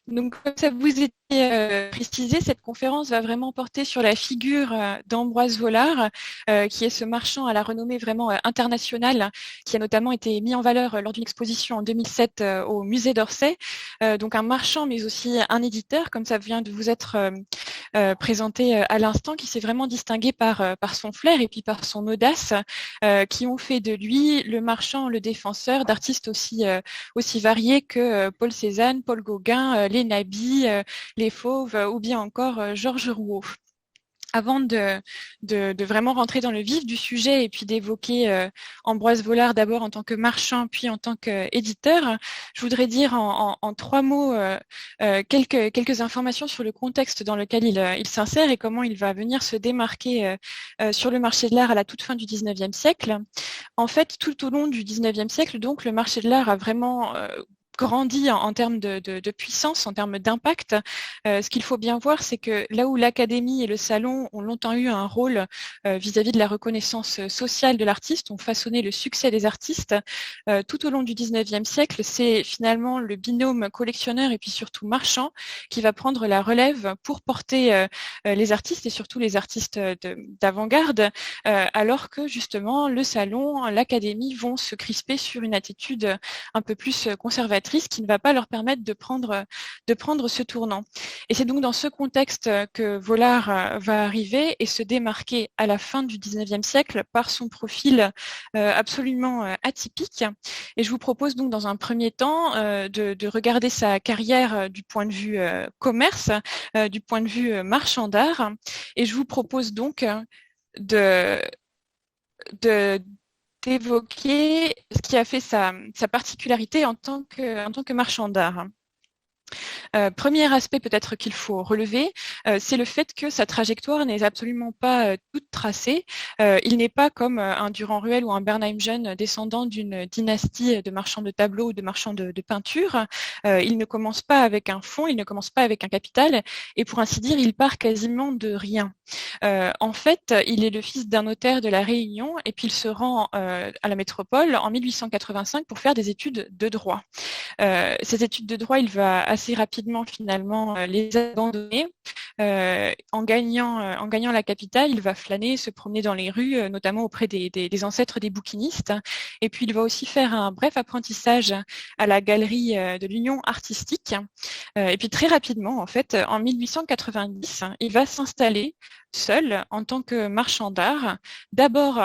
Donc, comme ça vous était précisé, cette conférence va vraiment porter sur la figure d'Ambroise Vollard, qui est ce marchand à la renommée vraiment internationale, qui a notamment été mis en valeur lors d'une exposition en 2007 au musée d'Orsay. Donc, un marchand, mais aussi un éditeur, comme ça vient de vous être présenté à l'instant, qui s'est vraiment distingué par son flair et puis par son audace, qui ont fait de lui le marchand, le défenseur d'artistes aussi variés que Paul Cézanne, Paul Gauguin, les Nabis, les Fauves ou bien encore Georges Rouault. Avant de vraiment rentrer dans le vif du sujet et puis d'évoquer Ambroise Vollard d'abord en tant que marchand puis en tant qu'éditeur, je voudrais dire en trois mots quelques informations sur le contexte dans lequel il s'insère et comment il va venir se démarquer sur le marché de l'art à la toute fin du 19e siècle. En fait, tout au long du 19e siècle, donc, le marché de l'art a vraiment grandi en termes de puissance, en termes d'impact. Ce qu'il faut bien voir, c'est que là où l'académie et le salon ont longtemps eu un rôle vis-à-vis de la reconnaissance sociale de l'artiste, ont façonné le succès des artistes, tout au long du 19e siècle, c'est finalement le binôme collectionneur et puis surtout marchand qui va prendre la relève pour porter les artistes et surtout les artistes d'avant-garde, alors que justement le salon, l'académie vont se crisper sur une attitude un peu plus conservatrice qui ne va pas leur permettre de prendre ce tournant. Et c'est donc dans ce contexte que Vollard va arriver et se démarquer à la fin du 19e siècle par son profil absolument atypique. Et je vous propose donc dans un premier temps de regarder sa carrière du point de vue commerce, du point de vue marchand d'art. Et je vous propose donc de, de d'évoquer ce qui a fait sa particularité en tant que marchand d'art. Premier aspect peut-être qu'il faut relever, c'est le fait que sa trajectoire n'est absolument pas toute tracée. Il n'est pas comme un Durand-Ruel ou un Bernheim jeune descendant d'une dynastie de marchands de tableaux ou de marchands de peinture. Il ne commence pas avec un fonds, il ne commence pas avec un capital, et pour ainsi dire, il part quasiment de rien. En fait, il est le fils d'un notaire de La Réunion, et puis il se rend à la métropole en 1885 pour faire des études de droit. Ces études de droit, il va assez rapidement finalement les abandonner. En gagnant la capitale, il va flâner, se promener dans les rues, notamment auprès des ancêtres des bouquinistes. Et puis, il va aussi faire un bref apprentissage à la galerie de l'Union artistique. Et puis, très rapidement, en fait, en 1890, il va s'installer seul en tant que marchand d'art, d'abord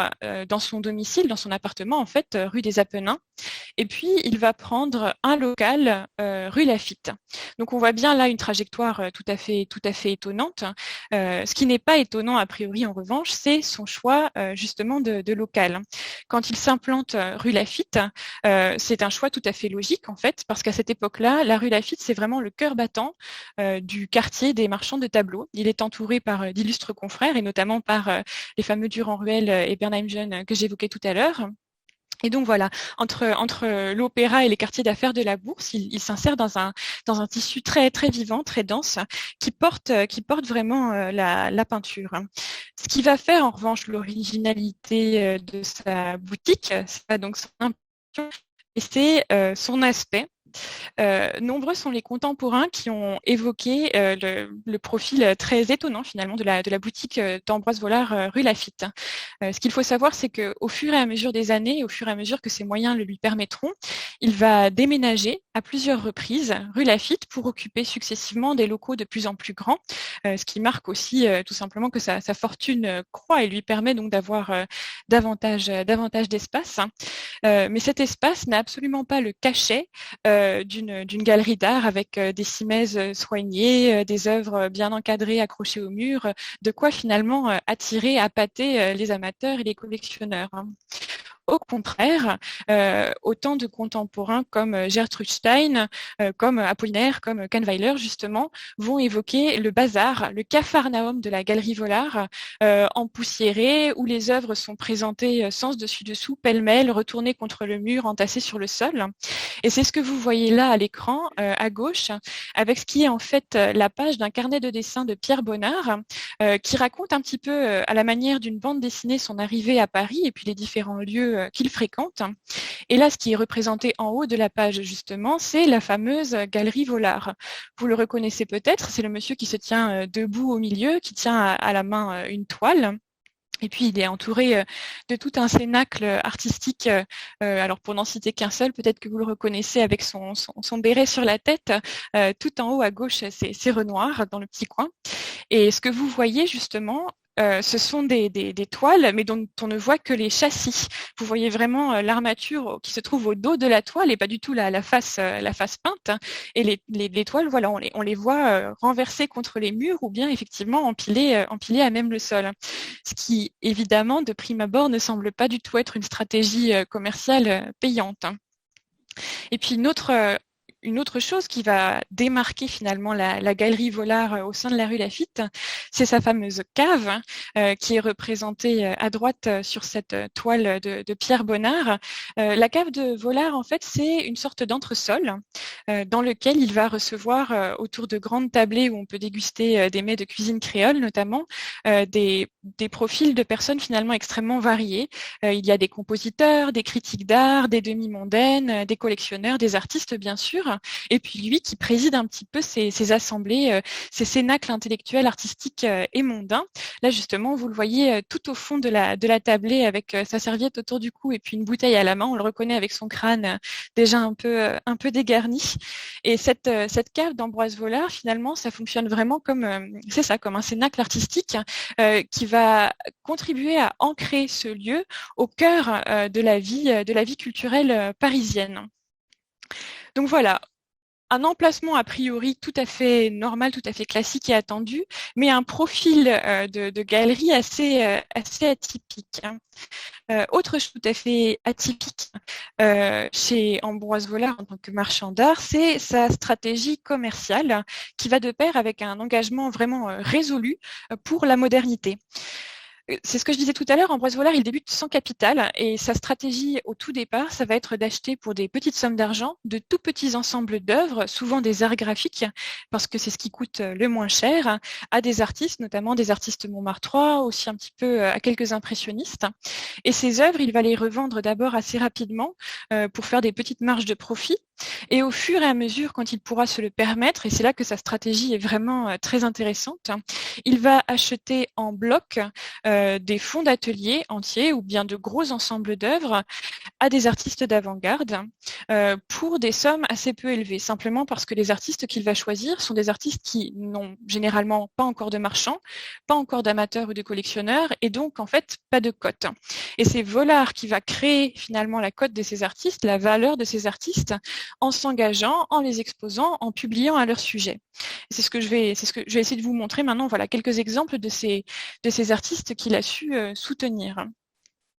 dans son domicile, dans son appartement, en fait, rue des Apennins. Et puis, il va prendre un local rue Laffitte. Donc, on voit bien là une trajectoire tout à fait étonnante. Ce qui n'est pas étonnant a priori, en revanche, c'est son choix justement de local. Quand il s'implante rue Laffitte, c'est un choix tout à fait logique en fait, parce qu'à cette époque-là, la rue Laffitte, c'est vraiment le cœur battant du quartier des marchands de tableaux. Il est entouré par d'illustres confrères et notamment par les fameux Durand-Ruel et Bernheim jeune que j'évoquais tout à l'heure. Et donc voilà, entre l'opéra et les quartiers d'affaires de la Bourse, il s'insère dans un tissu très très vivant, très dense, qui porte vraiment la peinture. Ce qui va faire en revanche l'originalité de sa boutique, c'est donc son impression et c'est son aspect. Nombreux sont les contemporains qui ont évoqué le profil très étonnant finalement de la boutique d'Ambroise Vollard rue Laffitte. Ce qu'il faut savoir, c'est qu'au fur et à mesure des années, au fur et à mesure que ses moyens le lui permettront, il va déménager à plusieurs reprises rue Laffitte pour occuper successivement des locaux de plus en plus grands, ce qui marque aussi tout simplement que sa fortune croît et lui permet donc d'avoir davantage d'espace. Mais cet espace n'a absolument pas le cachet d'une galerie d'art avec des simèses soignées, des œuvres bien encadrées, accrochées au mur, de quoi finalement attirer, appâter les amateurs et les collectionneurs. Au contraire, autant de contemporains comme Gertrude Stein, comme Apollinaire, comme Kahnweiler, justement, vont évoquer le bazar, le capharnaüm de la galerie Vollard, empoussiéré, où les œuvres sont présentées sans dessus-dessous, pêle-mêle, retournées contre le mur, entassées sur le sol. Et c'est ce que vous voyez là à l'écran, à gauche, avec ce qui est en fait la page d'un carnet de dessin de Pierre Bonnard, qui raconte un petit peu, à la manière d'une bande dessinée, son arrivée à Paris et puis les différents lieux qu'il fréquente. Et là, ce qui est représenté en haut de la page, justement, c'est la fameuse galerie Vollard. Vous le reconnaissez peut-être, c'est le monsieur qui se tient debout au milieu, qui tient à la main une toile. Et puis, il est entouré de tout un cénacle artistique. Alors, pour n'en citer qu'un seul, peut-être que vous le reconnaissez avec son béret sur la tête. Tout en haut à gauche, c'est Renoir dans le petit coin. Et ce que vous voyez, justement, ce sont des toiles, mais dont on ne voit que les châssis. Vous voyez vraiment l'armature qui se trouve au dos de la toile et pas du tout la face peinte. Et les toiles, voilà, on les voit renversées contre les murs ou bien effectivement empilées à même le sol. Ce qui, évidemment, de prime abord, ne semble pas du tout être une stratégie commerciale payante. Et puis une autre chose qui va démarquer finalement la galerie Vollard au sein de la rue Laffitte, c'est sa fameuse cave qui est représentée à droite sur cette toile de Pierre Bonnard. La cave de Vollard, en fait, c'est une sorte d'entresol dans lequel il va recevoir autour de grandes tablées où on peut déguster des mets de cuisine créole notamment, des profils de personnes finalement extrêmement variées. Il y a des compositeurs, des critiques d'art, des demi-mondaines, des collectionneurs, des artistes bien sûr, et puis lui qui préside un petit peu ces assemblées, ces cénacles intellectuels, artistiques et mondains. Là justement, vous le voyez tout au fond de la tablée avec sa serviette autour du cou et puis une bouteille à la main. On le reconnaît avec son crâne déjà un peu dégarni. Et cette cave d'Ambroise Vollard, finalement, ça fonctionne vraiment comme un cénacle artistique qui va contribuer à ancrer ce lieu au cœur de la vie culturelle parisienne. Donc voilà, un emplacement a priori tout à fait normal, tout à fait classique et attendu, mais un profil de galerie assez atypique. Autre chose tout à fait atypique chez Ambroise Vollard en tant que marchand d'art, c'est sa stratégie commerciale qui va de pair avec un engagement vraiment résolu pour la modernité. C'est ce que je disais tout à l'heure, Ambroise Vollard, il débute sans capital et sa stratégie au tout départ, ça va être d'acheter pour des petites sommes d'argent de tout petits ensembles d'œuvres, souvent des arts graphiques, parce que c'est ce qui coûte le moins cher, à des artistes, notamment des artistes montmartrois, aussi un petit peu à quelques impressionnistes. Et ces œuvres, il va les revendre d'abord assez rapidement pour faire des petites marges de profit. Et au fur et à mesure, quand il pourra se le permettre, et c'est là que sa stratégie est vraiment très intéressante, il va acheter en bloc des fonds d'ateliers entiers ou bien de gros ensembles d'œuvres à des artistes d'avant-garde pour des sommes assez peu élevées, simplement parce que les artistes qu'il va choisir sont des artistes qui n'ont généralement pas encore de marchands, pas encore d'amateurs ou de collectionneurs, et donc en fait pas de cote. Et c'est Vollard qui va créer finalement la cote de ces artistes, la valeur de ces artistes, en s'engageant, en les exposant, en publiant à leur sujet. C'est ce que je vais essayer de vous montrer maintenant. Voilà quelques exemples de ces artistes qu'il a su soutenir.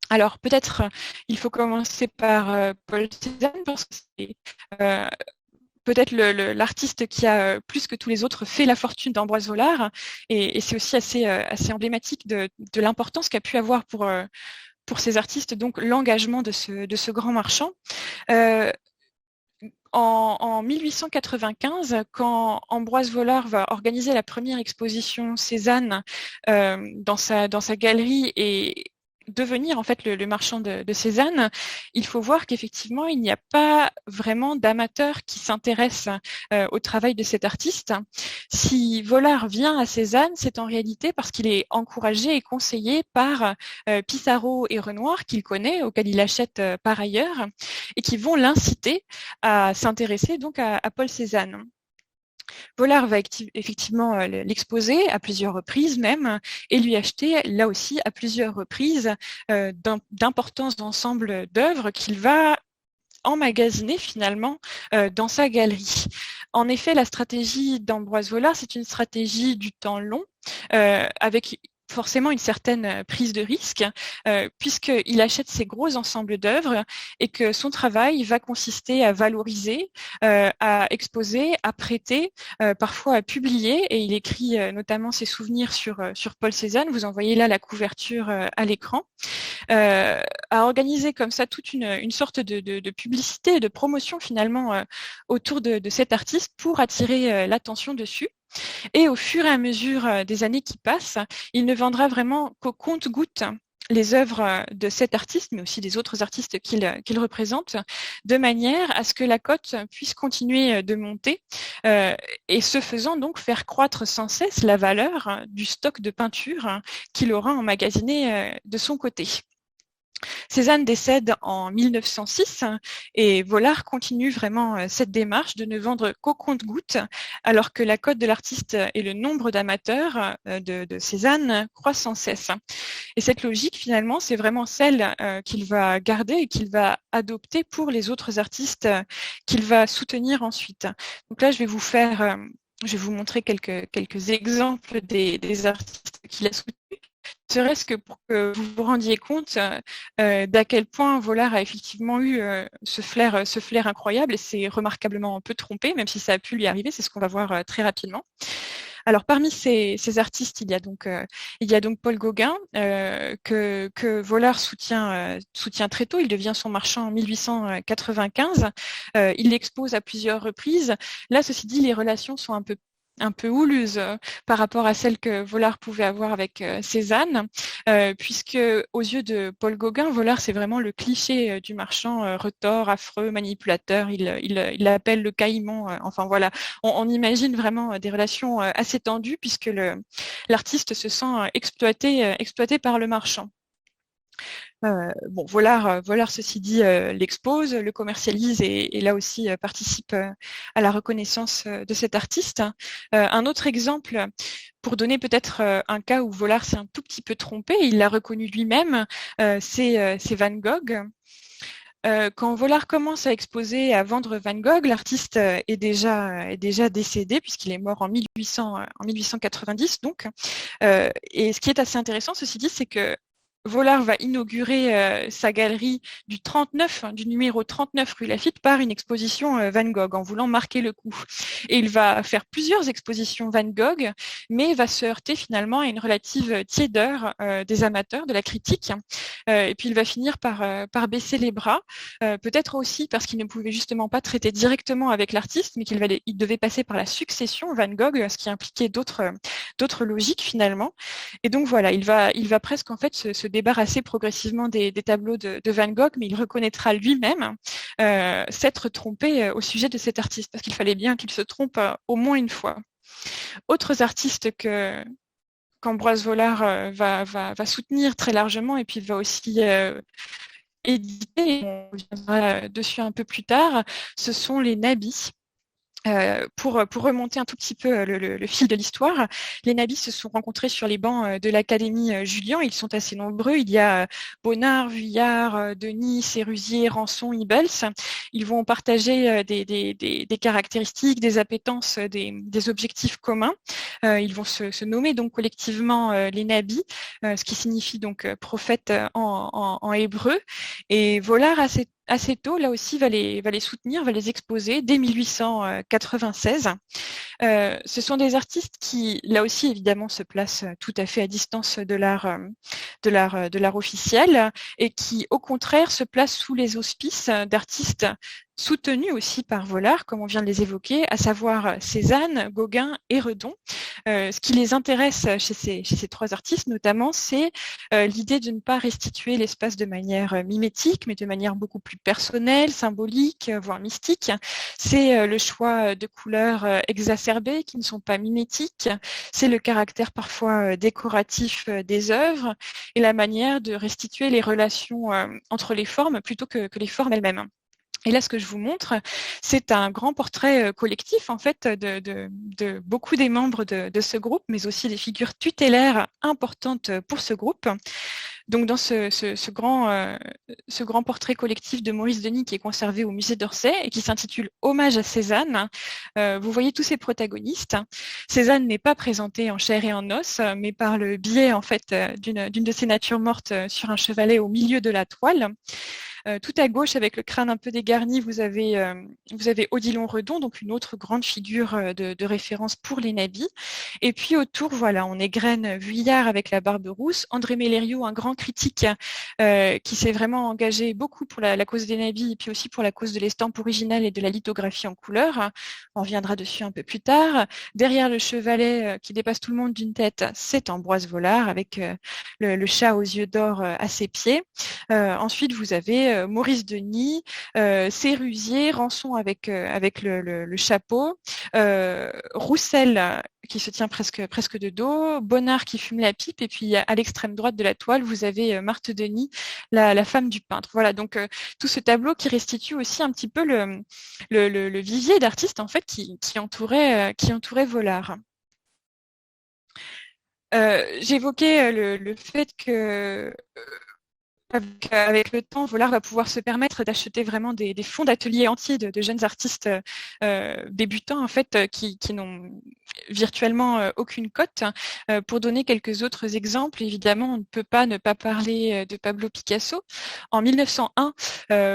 Alors peut-être il faut commencer par Paul Cézanne parce que c'est peut-être l'artiste qui a plus que tous les autres fait la fortune d'Ambroise Vollard et c'est aussi assez emblématique de l'importance qu'a pu avoir pour ces artistes donc l'engagement de ce grand marchand. En 1895, quand Ambroise Vollard va organiser la première exposition Cézanne dans sa galerie et devenir en fait le marchand de Cézanne, il faut voir qu'effectivement il n'y a pas vraiment d'amateurs qui s'intéressent au travail de cet artiste. Si Vollard vient à Cézanne, c'est en réalité parce qu'il est encouragé et conseillé par Pissarro et Renoir qu'il connaît, auquel il achète par ailleurs, et qui vont l'inciter à s'intéresser donc à Paul Cézanne. Vollard va effectivement l'exposer à plusieurs reprises même et lui acheter là aussi à plusieurs reprises d'importants ensembles d'œuvres qu'il va emmagasiner finalement dans sa galerie. En effet, la stratégie d'Ambroise Vollard, c'est une stratégie du temps long avec forcément une certaine prise de risque, puisqu'il achète ces gros ensembles d'œuvres et que son travail va consister à valoriser, à exposer, à prêter, parfois à publier, et il écrit notamment ses souvenirs sur Paul Cézanne, vous en voyez là la couverture à l'écran, à organiser comme ça toute une sorte de publicité et de promotion finalement autour de cet artiste pour attirer l'attention dessus. Et au fur et à mesure des années qui passent, il ne vendra vraiment qu'au compte-gouttes les œuvres de cet artiste, mais aussi des autres artistes qu'il représente, de manière à ce que la cote puisse continuer de monter et ce faisant donc faire croître sans cesse la valeur du stock de peinture qu'il aura emmagasiné de son côté. Cézanne décède en 1906 et Vollard continue vraiment cette démarche de ne vendre qu'au compte-gouttes, alors que la cote de l'artiste et le nombre d'amateurs de Cézanne croissent sans cesse. Et cette logique, finalement, c'est vraiment celle qu'il va garder et qu'il va adopter pour les autres artistes qu'il va soutenir ensuite. Donc là, je vais vous montrer quelques exemples des artistes qu'il a soutenus, serait-ce que pour que vous vous rendiez compte d'à quel point Vollard a effectivement eu ce flair incroyable et s'est remarquablement un peu trompé, même si ça a pu lui arriver, c'est ce qu'on va voir très rapidement. Alors parmi ces artistes, il y a donc Paul Gauguin que Vollard soutient très tôt. Il devient son marchand en 1895. Il l'expose à plusieurs reprises. Là, ceci dit, les relations sont un peu houleuses par rapport à celles que Vollard pouvait avoir avec Cézanne, puisque aux yeux de Paul Gauguin, Vollard c'est vraiment le cliché du marchand retors, affreux, manipulateur. Il l'appelle le caïman. Enfin voilà, on imagine vraiment des relations assez tendues puisque l'artiste se sent exploité par le marchand. Vollard, ceci dit, l'expose, le commercialise et là aussi participe à la reconnaissance de cet artiste. Un autre exemple, pour donner peut-être un cas où Vollard s'est un tout petit peu trompé, il l'a reconnu lui-même, c'est Van Gogh. Quand Vollard commence à exposer, à vendre Van Gogh, l'artiste est déjà décédé puisqu'il est mort en 1890 donc. Et ce qui est assez intéressant, ceci dit, c'est que Vollard va inaugurer sa galerie du numéro 39 rue Laffitte par une exposition Van Gogh en voulant marquer le coup. Et il va faire plusieurs expositions Van Gogh, mais va se heurter finalement à une relative tiédeur des amateurs, de la critique. Et puis il va finir par baisser les bras, peut-être aussi parce qu'il ne pouvait justement pas traiter directement avec l'artiste, mais il devait passer par la succession Van Gogh, ce qui impliquait d'autres logiques finalement. Et donc voilà, il va presque en fait se débarrasser progressivement des tableaux de Van Gogh, mais il reconnaîtra lui-même s'être trompé au sujet de cet artiste, parce qu'il fallait bien qu'il se trompe au moins une fois. Autres artistes qu'Ambroise Vollard va soutenir très largement, et puis il va aussi éditer, on reviendra dessus un peu plus tard, ce sont les nabis. Pour remonter un tout petit peu le fil de l'histoire, les nabis se sont rencontrés sur les bancs de l'Académie Julian. Ils sont assez nombreux. Il y a Bonnard, Vuillard, Denis, Sérusier, Ranson, Ibels. Ils vont partager des caractéristiques, des appétences, des objectifs communs. Ils vont se nommer donc collectivement les nabis, ce qui signifie donc prophète en hébreu. Et Vollard assez tôt, là aussi, va les soutenir, va les exposer dès 1896. Ce sont des artistes qui, là aussi, évidemment, se placent tout à fait à distance de l'art officiel et qui, au contraire, se placent sous les auspices d'artistes soutenus aussi par Vollard, comme on vient de les évoquer, à savoir Cézanne, Gauguin et Redon. Ce qui les intéresse chez ces trois artistes, notamment, c'est l'idée de ne pas restituer l'espace de manière mimétique, mais de manière beaucoup plus personnelle, symbolique, voire mystique. C'est le choix de couleurs exacerbées qui ne sont pas mimétiques. C'est le caractère parfois décoratif des œuvres et la manière de restituer les relations entre les formes plutôt que les formes elles-mêmes. Et là, ce que je vous montre, c'est un grand portrait collectif, en fait, de beaucoup des membres de ce groupe, mais aussi des figures tutélaires importantes pour ce groupe. Donc, dans ce grand portrait collectif de Maurice Denis qui est conservé au musée d'Orsay et qui s'intitule Hommage à Cézanne, vous voyez tous ces protagonistes. Cézanne n'est pas présentée en chair et en os, mais par le biais, en fait, d'une de ses natures mortes sur un chevalet au milieu de la toile. Tout à gauche, avec le crâne un peu dégarni, vous avez Odilon Redon, donc une autre grande figure de référence pour les nabis. Et puis autour, voilà, on égrène Vuillard avec la barbe rousse, André Mellerio, un grand critique qui s'est vraiment engagé beaucoup pour la cause des nabis et puis aussi pour la cause de l'estampe originale et de la lithographie en couleur. On reviendra dessus un peu plus tard. Derrière le chevalet qui dépasse tout le monde d'une tête, c'est Ambroise Vollard avec le chat aux yeux d'or à ses pieds. Ensuite, vous avez Maurice Denis, Sérusier, Rançon avec le chapeau, Roussel qui se tient presque de dos, Bonnard qui fume la pipe, et puis à l'extrême droite de la toile, vous avez Marthe Denis, la femme du peintre. Voilà, donc tout ce tableau qui restitue aussi un petit peu le vivier d'artistes en fait qui entourait Vollard. J'évoquais le fait que avec le temps, Vollard va pouvoir se permettre d'acheter vraiment des fonds d'ateliers entiers de jeunes artistes débutants en fait qui n'ont virtuellement aucune cote. Pour donner quelques autres exemples, évidemment, on ne peut pas ne pas parler de Pablo Picasso. En 1901,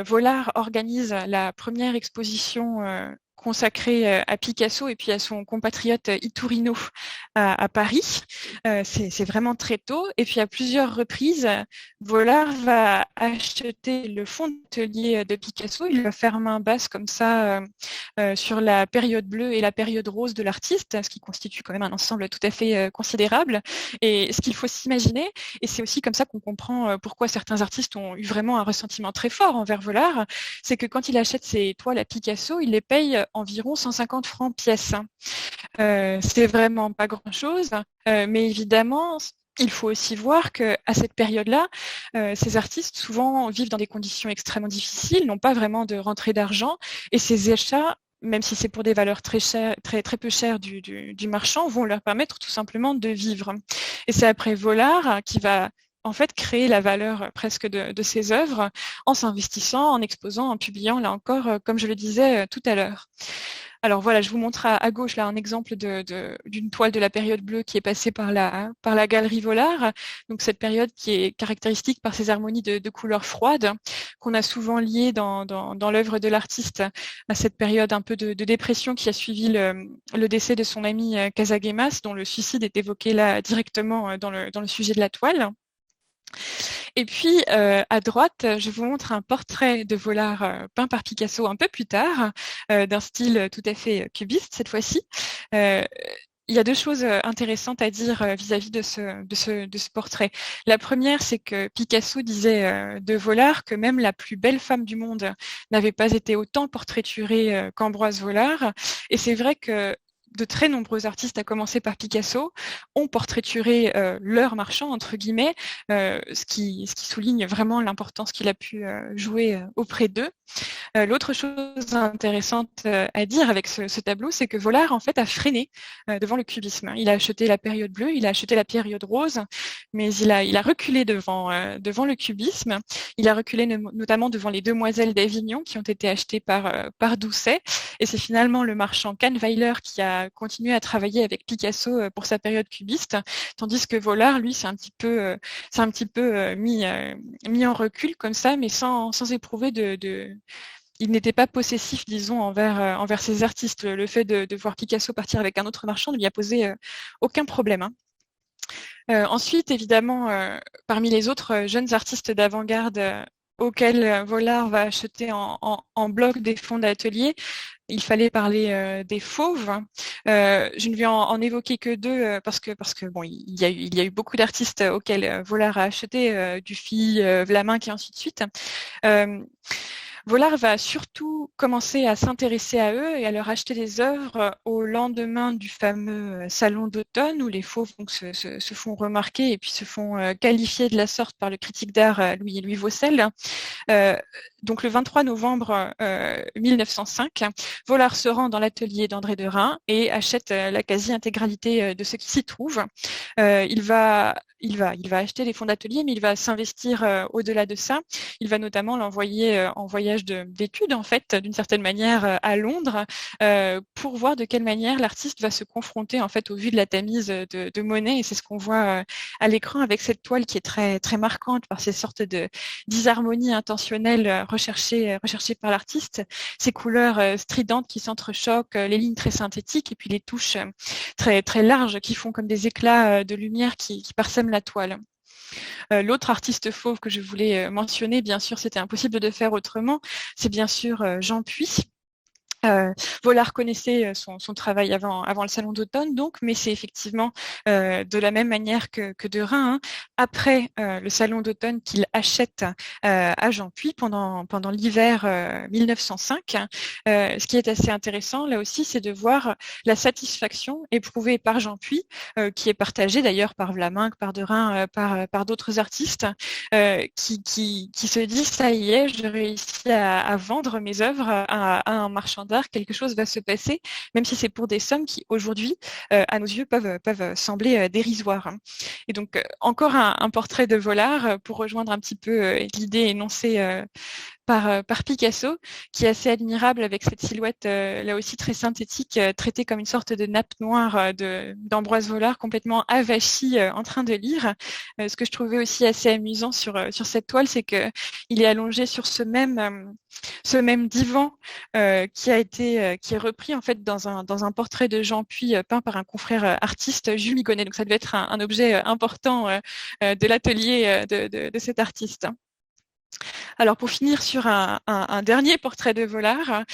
Vollard organise la première exposition consacrée à Picasso et puis à son compatriote Iturrino à Paris. C'est vraiment très tôt. Et puis à plusieurs reprises, Vollard va acheter le fonds d'atelier de Picasso. Il va faire main basse comme ça sur la période bleue et la période rose de l'artiste, ce qui constitue quand même un ensemble tout à fait considérable. Et ce qu'il faut s'imaginer, et c'est aussi comme ça qu'on comprend pourquoi certains artistes ont eu vraiment un ressentiment très fort envers Vollard, c'est que quand il achète ses toiles à Picasso, il les paye environ 150 francs pièce. C'est vraiment pas grand-chose, mais évidemment, il faut aussi voir qu'à cette période-là, ces artistes souvent vivent dans des conditions extrêmement difficiles, n'ont pas vraiment de rentrée d'argent, et ces achats, même si c'est pour des valeurs très peu chères du marchand, vont leur permettre tout simplement de vivre. Et c'est après Vollard qui va en fait créer la valeur presque de ses œuvres en s'investissant, en exposant, en publiant, là encore, comme je le disais tout à l'heure. Alors voilà, je vous montre à gauche là un exemple d'une toile de la période bleue qui est passée par la galerie Vollard. Donc cette période qui est caractéristique par ses harmonies de couleurs froides qu'on a souvent liées dans l'œuvre de l'artiste à cette période un peu de dépression qui a suivi le décès de son ami Casagemas, dont le suicide est évoqué là directement dans le sujet de la toile. Et puis, à droite, je vous montre un portrait de Vollard peint par Picasso un peu plus tard, d'un style tout à fait cubiste cette fois-ci. Il y a deux choses intéressantes à dire vis-à-vis de ce portrait. La première, c'est que Picasso disait de Vollard que même la plus belle femme du monde n'avait pas été autant portraiturée qu'Ambroise Vollard. Et c'est vrai que de très nombreux artistes, à commencer par Picasso, ont portraituré leur marchand, entre guillemets, ce qui souligne vraiment l'importance qu'il a pu jouer auprès d'eux. L'autre chose intéressante à dire avec ce tableau, c'est que Vollard, en fait, a freiné devant le cubisme. Il a acheté la période bleue, il a acheté la période rose, mais il a reculé devant le cubisme. Il a reculé notamment devant les Demoiselles d'Avignon qui ont été achetées par Doucet. Et c'est finalement le marchand Kahnweiler qui a continué à travailler avec Picasso pour sa période cubiste, tandis que Vollard, lui, c'est un petit peu mis en recul comme ça, mais sans éprouver il n'était pas possessif, disons, envers ses artistes. Le fait de voir Picasso partir avec un autre marchand ne lui a posé aucun problème. Hein. Ensuite, évidemment, parmi les autres jeunes artistes d'avant-garde auxquels Vollard va acheter en bloc des fonds d'atelier, il fallait parler des fauves. Je ne vais en évoquer que deux parce que bon, il y a eu beaucoup d'artistes auxquels Vollard a acheté Dufy, Vlaminck et ainsi de suite. Vollard va surtout commencer à s'intéresser à eux et à leur acheter des œuvres au lendemain du fameux salon d'automne où les fauves donc, se font remarquer et puis se font qualifier de la sorte par le critique d'art Louis Vaucel. Donc le 23 novembre 1905, Vollard se rend dans l'atelier d'André Derain et achète la quasi-intégralité de ce qui s'y trouve. Il va il va acheter les fonds d'atelier, mais il va s'investir au-delà de ça. Il va notamment l'envoyer en voyage d'études, en fait, d'une certaine manière, à Londres, pour voir de quelle manière l'artiste va se confronter, en fait, au vu de la Tamise de Monet. Et c'est ce qu'on voit à l'écran avec cette toile qui est très, très marquante par ces sortes de disharmonies intentionnelles recherchées par l'artiste. Ces couleurs stridentes qui s'entrechoquent, les lignes très synthétiques et puis les touches très, très larges qui font comme des éclats de lumière qui parsèment la toile. L'autre artiste fauve que je voulais mentionner, bien sûr, c'était impossible de faire autrement, c'est bien sûr Jean Puy. Vollard connaissait son travail avant le Salon d'automne, donc, mais c'est effectivement de la même manière que Derain, hein, après le Salon d'automne qu'il achète à Jean Puy pendant l'hiver 1905. Ce qui est assez intéressant là aussi, c'est de voir la satisfaction éprouvée par Jean Puy, qui est partagée d'ailleurs par Vlaminck, par Derain, par d'autres artistes, qui se disent ça y est, je réussis à vendre mes œuvres à un marchand d'art, quelque chose va se passer, même si c'est pour des sommes qui aujourd'hui, à nos yeux, peuvent sembler dérisoires. Et donc encore un portrait de Vollard pour rejoindre un petit peu l'idée énoncée par Picasso, qui est assez admirable avec cette silhouette là aussi très synthétique, traitée comme une sorte de nappe noire d'Ambroise Vollard, complètement avachi en train de lire. Ce que je trouvais aussi assez amusant sur cette toile, c'est que il est allongé sur ce même divan qui est repris en fait dans un portrait de Jean Puy peint par un confrère artiste, Jules Migonnet. Donc ça devait être un objet important de l'atelier de cet artiste. Alors pour finir sur un dernier portrait de Vollard,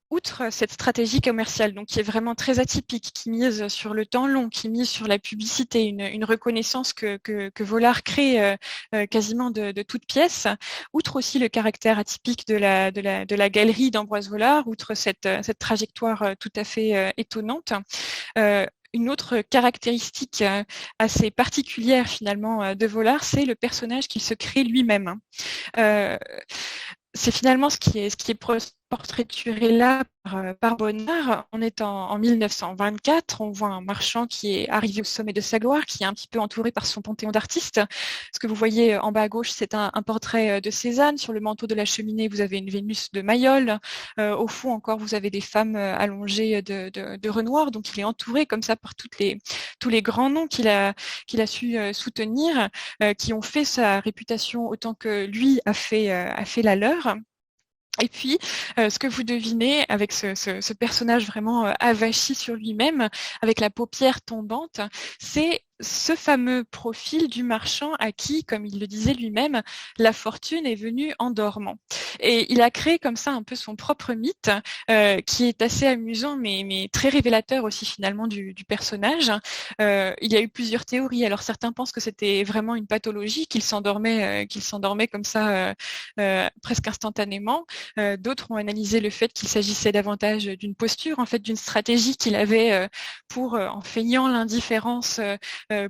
outre cette stratégie commerciale, donc qui est vraiment très atypique, qui mise sur le temps long, qui mise sur la publicité, une reconnaissance que Vollard crée quasiment de toutes pièces, outre aussi le caractère atypique de la galerie d'Ambroise Vollard, outre cette trajectoire tout à fait étonnante, une autre caractéristique assez particulière finalement de Vollard, c'est le personnage qu'il se crée lui-même. C'est finalement ce qui est portraituré là par Bonnard. On est en 1924, on voit un marchand qui est arrivé au sommet de sa gloire, qui est un petit peu entouré par son panthéon d'artistes. Ce que vous voyez en bas à gauche, c'est un portrait de Cézanne. Sur le manteau de la cheminée, vous avez une Vénus de Mayol. Au fond encore, vous avez des femmes allongées de Renoir. Donc il est entouré comme ça par tous les grands noms qu'il a su soutenir, qui ont fait sa réputation autant que lui a fait la leur. Et puis, ce que vous devinez avec ce personnage vraiment avachi sur lui-même, avec la paupière tombante, c'est ce fameux profil du marchand à qui, comme il le disait lui-même, la fortune est venue en dormant. Et il a créé comme ça un peu son propre mythe, qui est assez amusant, mais très révélateur aussi finalement du personnage. Il y a eu plusieurs théories. Alors certains pensent que c'était vraiment une pathologie, qu'il s'endormait comme ça presque instantanément. D'autres ont analysé le fait qu'il s'agissait davantage d'une posture, en fait, d'une stratégie qu'il avait pour, en feignant l'indifférence,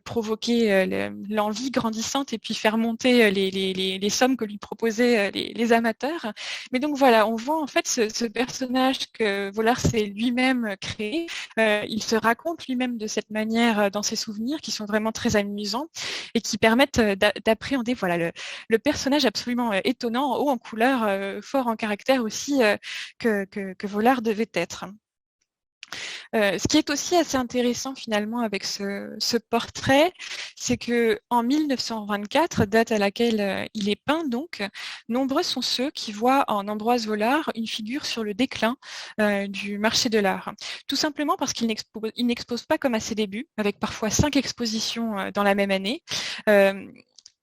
provoquer l'envie grandissante et puis faire monter les sommes que lui proposaient les amateurs. Mais donc voilà, on voit en fait ce personnage que Vollard s'est lui-même créé. Il se raconte lui-même de cette manière dans ses souvenirs qui sont vraiment très amusants et qui permettent d'appréhender voilà le personnage absolument étonnant, haut en couleur, fort en caractère aussi que Vollard devait être. Ce qui est aussi assez intéressant finalement avec ce portrait, c'est que en 1924, date à laquelle il est peint donc, nombreux sont ceux qui voient en Ambroise Vollard une figure sur le déclin du marché de l'art. Tout simplement parce qu'il n'expose pas comme à ses débuts, avec parfois 5 expositions dans la même année.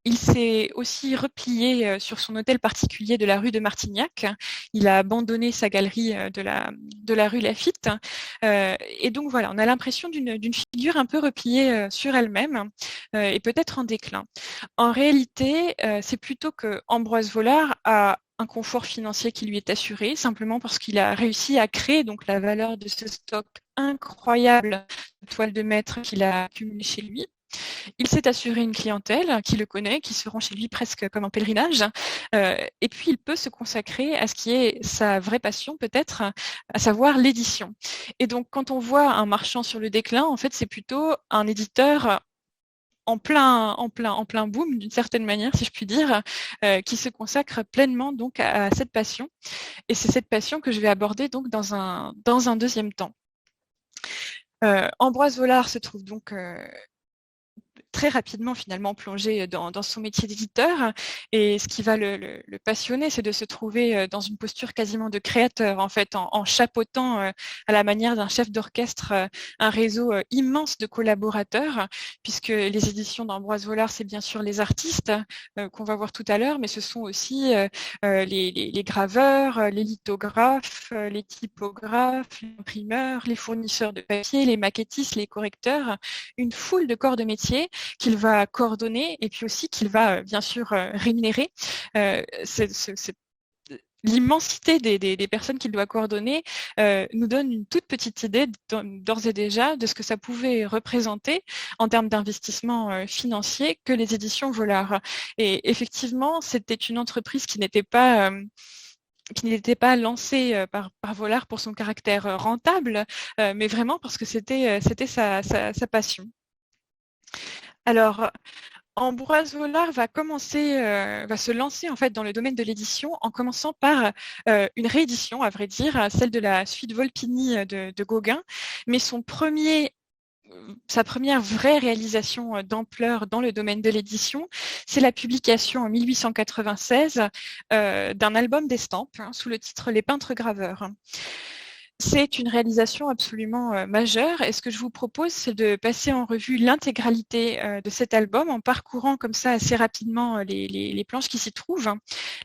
Il s'est aussi replié sur son hôtel particulier de la rue de Martignac. Il a abandonné sa galerie de la rue Laffitte. Et donc voilà, on a l'impression d'une figure un peu repliée sur elle-même et peut-être en déclin. En réalité, c'est plutôt que Ambroise Vollard a un confort financier qui lui est assuré, simplement parce qu'il a réussi à créer donc la valeur de ce stock incroyable de toiles de maître qu'il a accumulé chez lui. Il s'est assuré une clientèle qui le connaît, qui se rend chez lui presque comme en pèlerinage. Et puis, il peut se consacrer à ce qui est sa vraie passion, peut-être, à savoir l'édition. Et donc, quand on voit un marchand sur le déclin, en fait, c'est plutôt un éditeur en plein boom, d'une certaine manière, si je puis dire, qui se consacre pleinement donc à cette passion. Et c'est cette passion que je vais aborder donc dans un deuxième temps. Ambroise Vollard se trouve donc très rapidement finalement plongé dans son métier d'éditeur, et ce qui va le passionner, c'est de se trouver dans une posture quasiment de créateur, en fait, en chapeautant à la manière d'un chef d'orchestre un réseau immense de collaborateurs, puisque les éditions d'Ambroise Vollard, c'est bien sûr les artistes qu'on va voir tout à l'heure, mais ce sont aussi les graveurs, les lithographes, les typographes, les imprimeurs, les fournisseurs de papier, les maquettistes, les correcteurs, une foule de corps de métier qu'il va coordonner et puis aussi qu'il va bien sûr rémunérer. L'immensité des personnes qu'il doit coordonner nous donne une toute petite idée d'ores et déjà de ce que ça pouvait représenter en termes d'investissement financier que les éditions Vollard. Et effectivement, c'était une entreprise qui n'était pas lancée par Vollard pour son caractère rentable, mais vraiment parce que c'était sa passion. Alors, Ambroise Vollard va se lancer en fait dans le domaine de l'édition en commençant par une réédition, à vrai dire, celle de la suite Volpini de Gauguin, mais sa première vraie réalisation d'ampleur dans le domaine de l'édition, c'est la publication en 1896 d'un album d'estampes sous le titre Les peintres graveurs. C'est une réalisation absolument majeure, et ce que je vous propose, c'est de passer en revue l'intégralité de cet album en parcourant comme ça assez rapidement les planches qui s'y trouvent.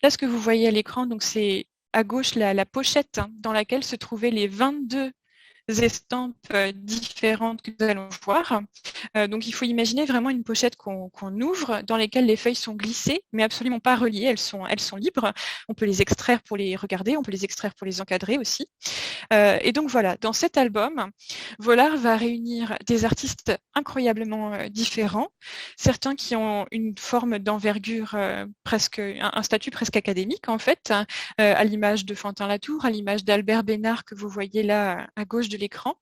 Là, ce que vous voyez à l'écran, donc c'est à gauche la pochette dans laquelle se trouvaient les 22 estampes différentes que nous allons voir. Donc il faut imaginer vraiment une pochette qu'on ouvre, dans lesquelles les feuilles sont glissées, mais absolument pas reliées, elles sont libres. On peut les extraire pour les regarder, on peut les extraire pour les encadrer aussi. Et donc voilà, dans cet album, Vollard va réunir des artistes incroyablement différents, certains qui ont une forme d'envergure presque, un statut presque académique en fait, à l'image de Fantin Latour, à l'image d'Albert Bénard que vous voyez là à gauche de l'écran,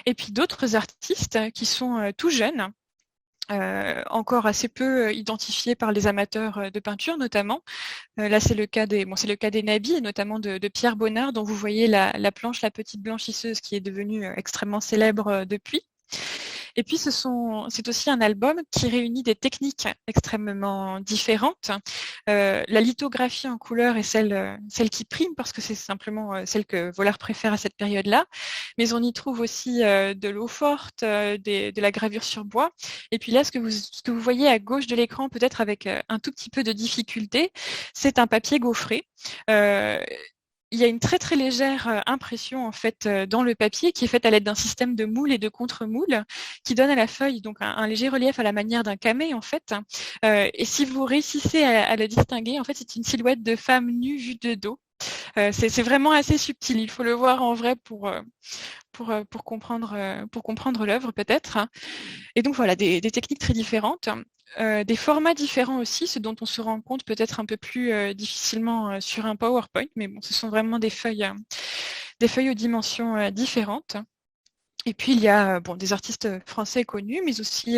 et puis d'autres artistes qui sont tout jeunes, encore assez peu identifiés par les amateurs de peinture notamment. Là, c'est le cas des Nabis, et notamment de Pierre Bonnard, dont vous voyez la planche, la petite blanchisseuse, qui est devenue extrêmement célèbre depuis. Et puis, c'est aussi un album qui réunit des techniques extrêmement différentes. La lithographie en couleur est celle qui prime, parce que c'est simplement celle que Vollard préfère à cette période-là. Mais on y trouve aussi de l'eau forte, de la gravure sur bois. Et puis là, ce que vous voyez à gauche de l'écran, peut-être avec un tout petit peu de difficulté, c'est un papier gaufré. Il y a une très très légère impression en fait dans le papier, qui est faite à l'aide d'un système de moule et de contre-moule, qui donne à la feuille donc un léger relief à la manière d'un camée en fait. Et si vous réussissez à la distinguer, en fait c'est une silhouette de femme nue vue de dos. C'est vraiment assez subtil. Il faut le voir en vrai pour comprendre l'œuvre peut-être. Et donc voilà, des techniques très différentes. Des formats différents aussi, ce dont on se rend compte peut-être un peu plus difficilement sur un PowerPoint, mais bon, ce sont vraiment des feuilles aux dimensions différentes. Et puis il y a des artistes français connus, mais aussi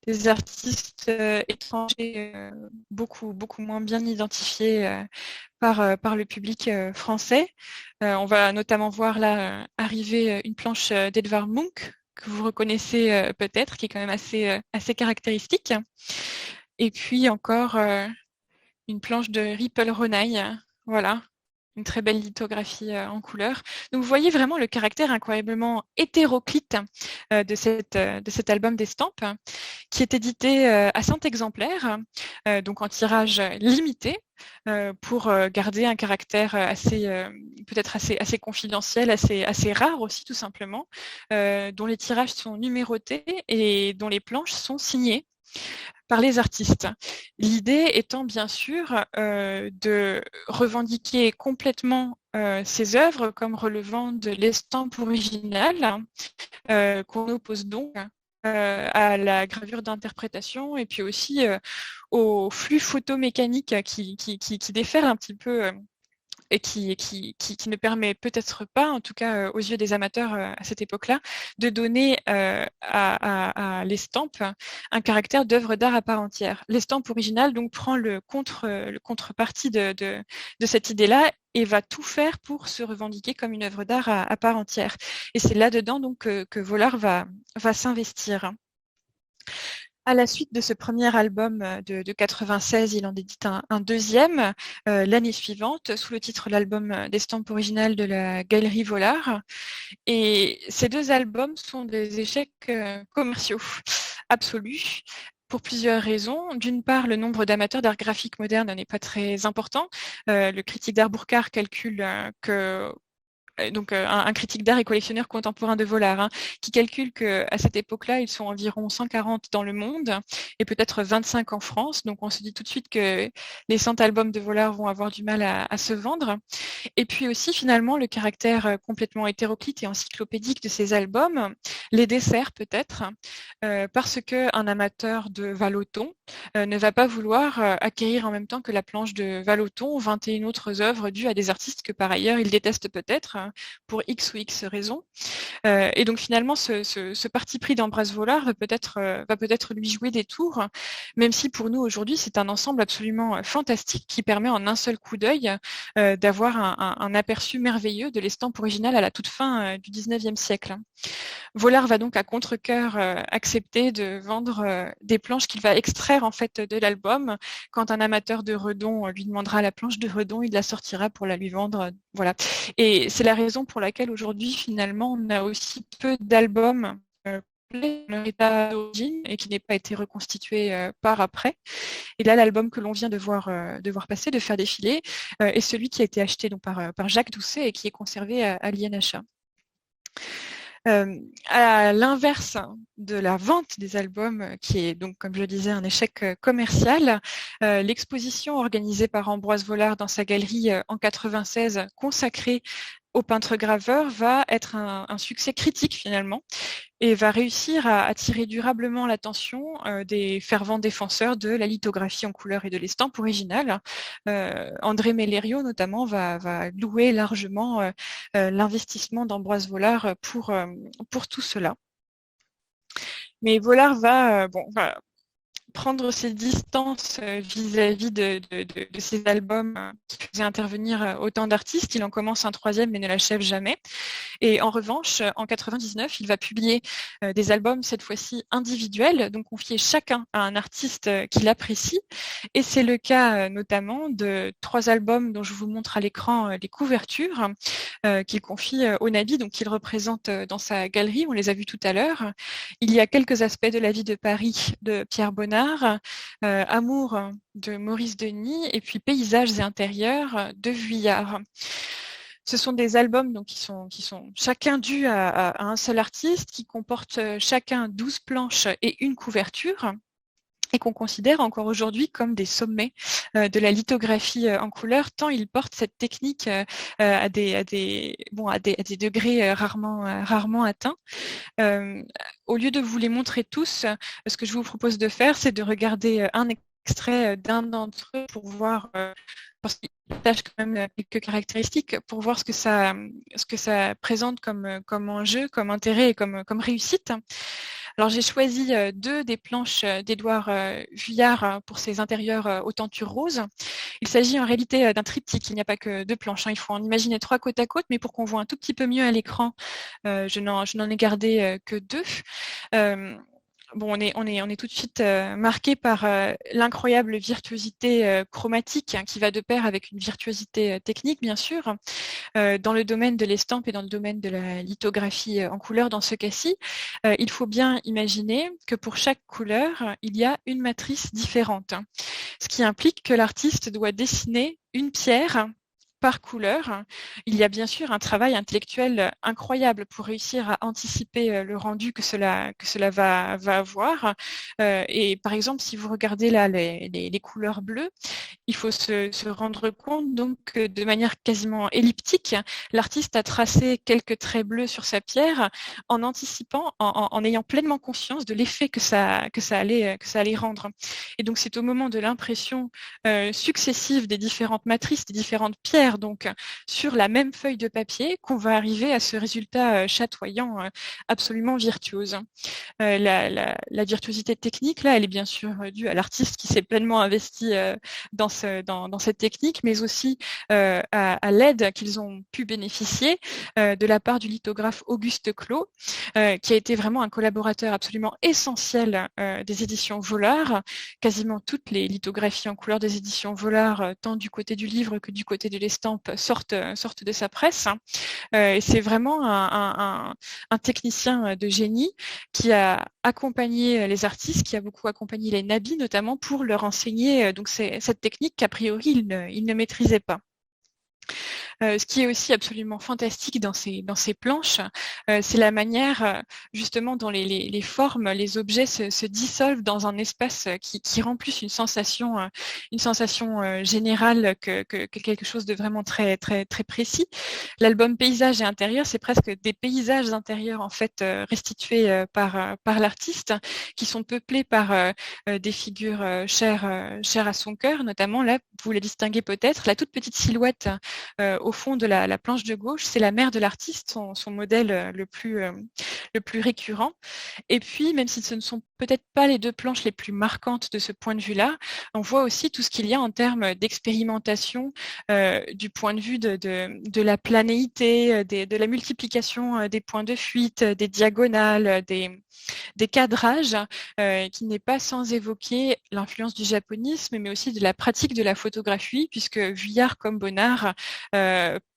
des artistes étrangers beaucoup moins bien identifiés par le public français. On va notamment voir là arriver une planche d'Edvard Munch, que vous reconnaissez peut-être, qui est quand même assez caractéristique. Et puis encore une planche de Ripple Ronay, voilà, une très belle lithographie en couleur. Donc vous voyez vraiment le caractère incroyablement hétéroclite de cet album d'estampes, qui est édité à 100 exemplaires, donc en tirage limité, pour garder un caractère peut-être assez confidentiel, assez rare aussi tout simplement, dont les tirages sont numérotés et dont les planches sont signées par les artistes. L'idée étant bien sûr de revendiquer complètement ces œuvres comme relevant de l'estampe originale, qu'on oppose donc à la gravure d'interprétation, et puis aussi au flux photomécanique qui déferle un petit peu et qui ne permet peut-être pas, en tout cas aux yeux des amateurs à cette époque-là, de donner à l'estampe un caractère d'œuvre d'art à part entière. L'estampe originale donc prend le contrepartie de cette idée-là et va tout faire pour se revendiquer comme une œuvre d'art à part entière. Et c'est là-dedans donc que Vollard va s'investir. À la suite de ce premier album de 96, il en édite un deuxième l'année suivante sous le titre L'album d'estampes originales de la Galerie Vollard. Et ces deux albums sont des échecs commerciaux absolus pour plusieurs raisons. D'une part, le nombre d'amateurs d'art graphique moderne n'est pas très important. Le critique d'art Bourcard calcule que donc un critique d'art et collectionneur contemporain de Vollard, qui calcule qu'à cette époque-là, ils sont environ 140 dans le monde et peut-être 25 en France. Donc on se dit tout de suite que les 100 albums de Vollard vont avoir du mal à se vendre. Et puis aussi, finalement, le caractère complètement hétéroclite et encyclopédique de ces albums les dessert peut-être parce qu'un amateur de Vallotton ne va pas vouloir acquérir en même temps que la planche de Vallotton 21 autres œuvres dues à des artistes que par ailleurs il déteste peut-être pour X ou X raisons. Et donc finalement, ce parti pris d'Ambroise Vollard va peut-être lui jouer des tours, même si pour nous aujourd'hui, c'est un ensemble absolument fantastique qui permet en un seul coup d'œil d'avoir un aperçu merveilleux de l'estampe originale à la toute fin du 19e siècle. Vollard va donc à contre-cœur accepter de vendre des planches qu'il va extraire en fait de l'album. Quand un amateur de Redon lui demandera la planche de Redon, il la sortira pour la lui vendre. Voilà. Et c'est la raison pour laquelle aujourd'hui, finalement, on a aussi peu d'albums dans leur état d'origine et qui n'ait pas été reconstitué par après. Et là, l'album que l'on vient de voir passer, de faire défiler, est celui qui a été acheté donc, par Jacques Doucet et qui est conservé à l'INHA. À l'inverse de la vente des albums, qui est donc, comme je le disais, un échec commercial, l'exposition organisée par Ambroise Vollard dans sa galerie en 96, consacrée au peintre-graveur, va être un succès critique finalement et va réussir à attirer durablement l'attention des fervents défenseurs de la lithographie en couleur et de l'estampe originale. André Mellerio notamment va louer largement l'investissement d'Ambroise Vollard pour tout cela. Mais Vollard va prendre ses distances vis-à-vis de ces albums qui faisaient intervenir autant d'artistes. Il en commence un troisième mais ne l'achève jamais. Et en revanche, en 99, il va publier des albums cette fois-ci individuels, donc confiés chacun à un artiste qu'il apprécie. Et c'est le cas notamment de 3 albums dont je vous montre à l'écran les couvertures qu'il confie au Nabi, donc qu'il représente dans sa galerie. On les a vus tout à l'heure. Il y a quelques aspects de la vie de Paris de Pierre Bonnard, Amour de Maurice Denis et puis Paysages et intérieurs de Vuillard. Ce sont des albums donc, qui sont chacun dus à un seul artiste, qui comportent chacun 12 planches et une couverture, et qu'on considère encore aujourd'hui comme des sommets de la lithographie en couleur, tant ils portent cette technique à des degrés rarement atteints. Au lieu de vous les montrer tous, ce que je vous propose de faire, c'est de regarder un extrait d'un d'entre eux pour voir, parce qu'il partage quand même quelques caractéristiques, pour voir ce que ça présente comme enjeu, comme intérêt et comme réussite. Alors j'ai choisi 2 des planches d'Édouard Vuillard pour ses intérieurs aux tentures roses. Il s'agit en réalité d'un triptyque, il n'y a pas que 2 planches, il faut en imaginer 3 côte à côte, mais pour qu'on voit un tout petit peu mieux à l'écran, je n'en ai gardé que 2. Bon, on est tout de suite marqué par l'incroyable virtuosité chromatique qui va de pair avec une virtuosité technique, bien sûr, dans le domaine de l'estampe et dans le domaine de la lithographie en couleur. Dans ce cas-ci, il faut bien imaginer que pour chaque couleur, il y a une matrice différente, ce qui implique que l'artiste doit dessiner une pierre par couleur. Il y a bien sûr un travail intellectuel incroyable pour réussir à anticiper le rendu que cela va avoir. Et par exemple, si vous regardez là les couleurs bleues, il faut se rendre compte donc que de manière quasiment elliptique, l'artiste a tracé quelques traits bleus sur sa pierre en anticipant, en ayant pleinement conscience de l'effet que ça allait rendre. Et donc c'est au moment de l'impression successive des différentes matrices, des différentes pierres faire donc sur la même feuille de papier qu'on va arriver à ce résultat chatoyant absolument virtuose. La virtuosité technique, là, elle est bien sûr due à l'artiste qui s'est pleinement investi dans cette technique, mais aussi à l'aide qu'ils ont pu bénéficier de la part du lithographe Auguste Clos, qui a été vraiment un collaborateur absolument essentiel des éditions Vollard. Quasiment toutes les lithographies en couleur des éditions Vollard, tant du côté du livre que du côté de l'estampe, sortent de sa presse. Et c'est vraiment un technicien de génie qui a accompagné les artistes, qui a beaucoup accompagné les nabis notamment pour leur enseigner donc cette technique qu'a priori il ne maîtrisait pas. Ce qui est aussi absolument fantastique dans ces planches, c'est la manière justement dont les formes, les objets se dissolvent dans un espace qui rend plus une sensation générale que quelque chose de vraiment très très très précis. L'album Paysages et intérieurs, c'est presque des paysages intérieurs en fait restitués par l'artiste, qui sont peuplés par des figures chères à son cœur, notamment là, vous les distinguez peut-être, la toute petite silhouette au fond de la planche de gauche, c'est la mère de l'artiste, son modèle le plus récurrent. Et puis, même si ce ne sont peut-être pas les deux planches les plus marquantes de ce point de vue-là, on voit aussi tout ce qu'il y a en termes d'expérimentation, du point de vue de la planéité, de la multiplication des points de fuite, des diagonales, des cadrages, qui n'est pas sans évoquer l'influence du japonisme, mais aussi de la pratique de la photographie, puisque Vuillard comme Bonnard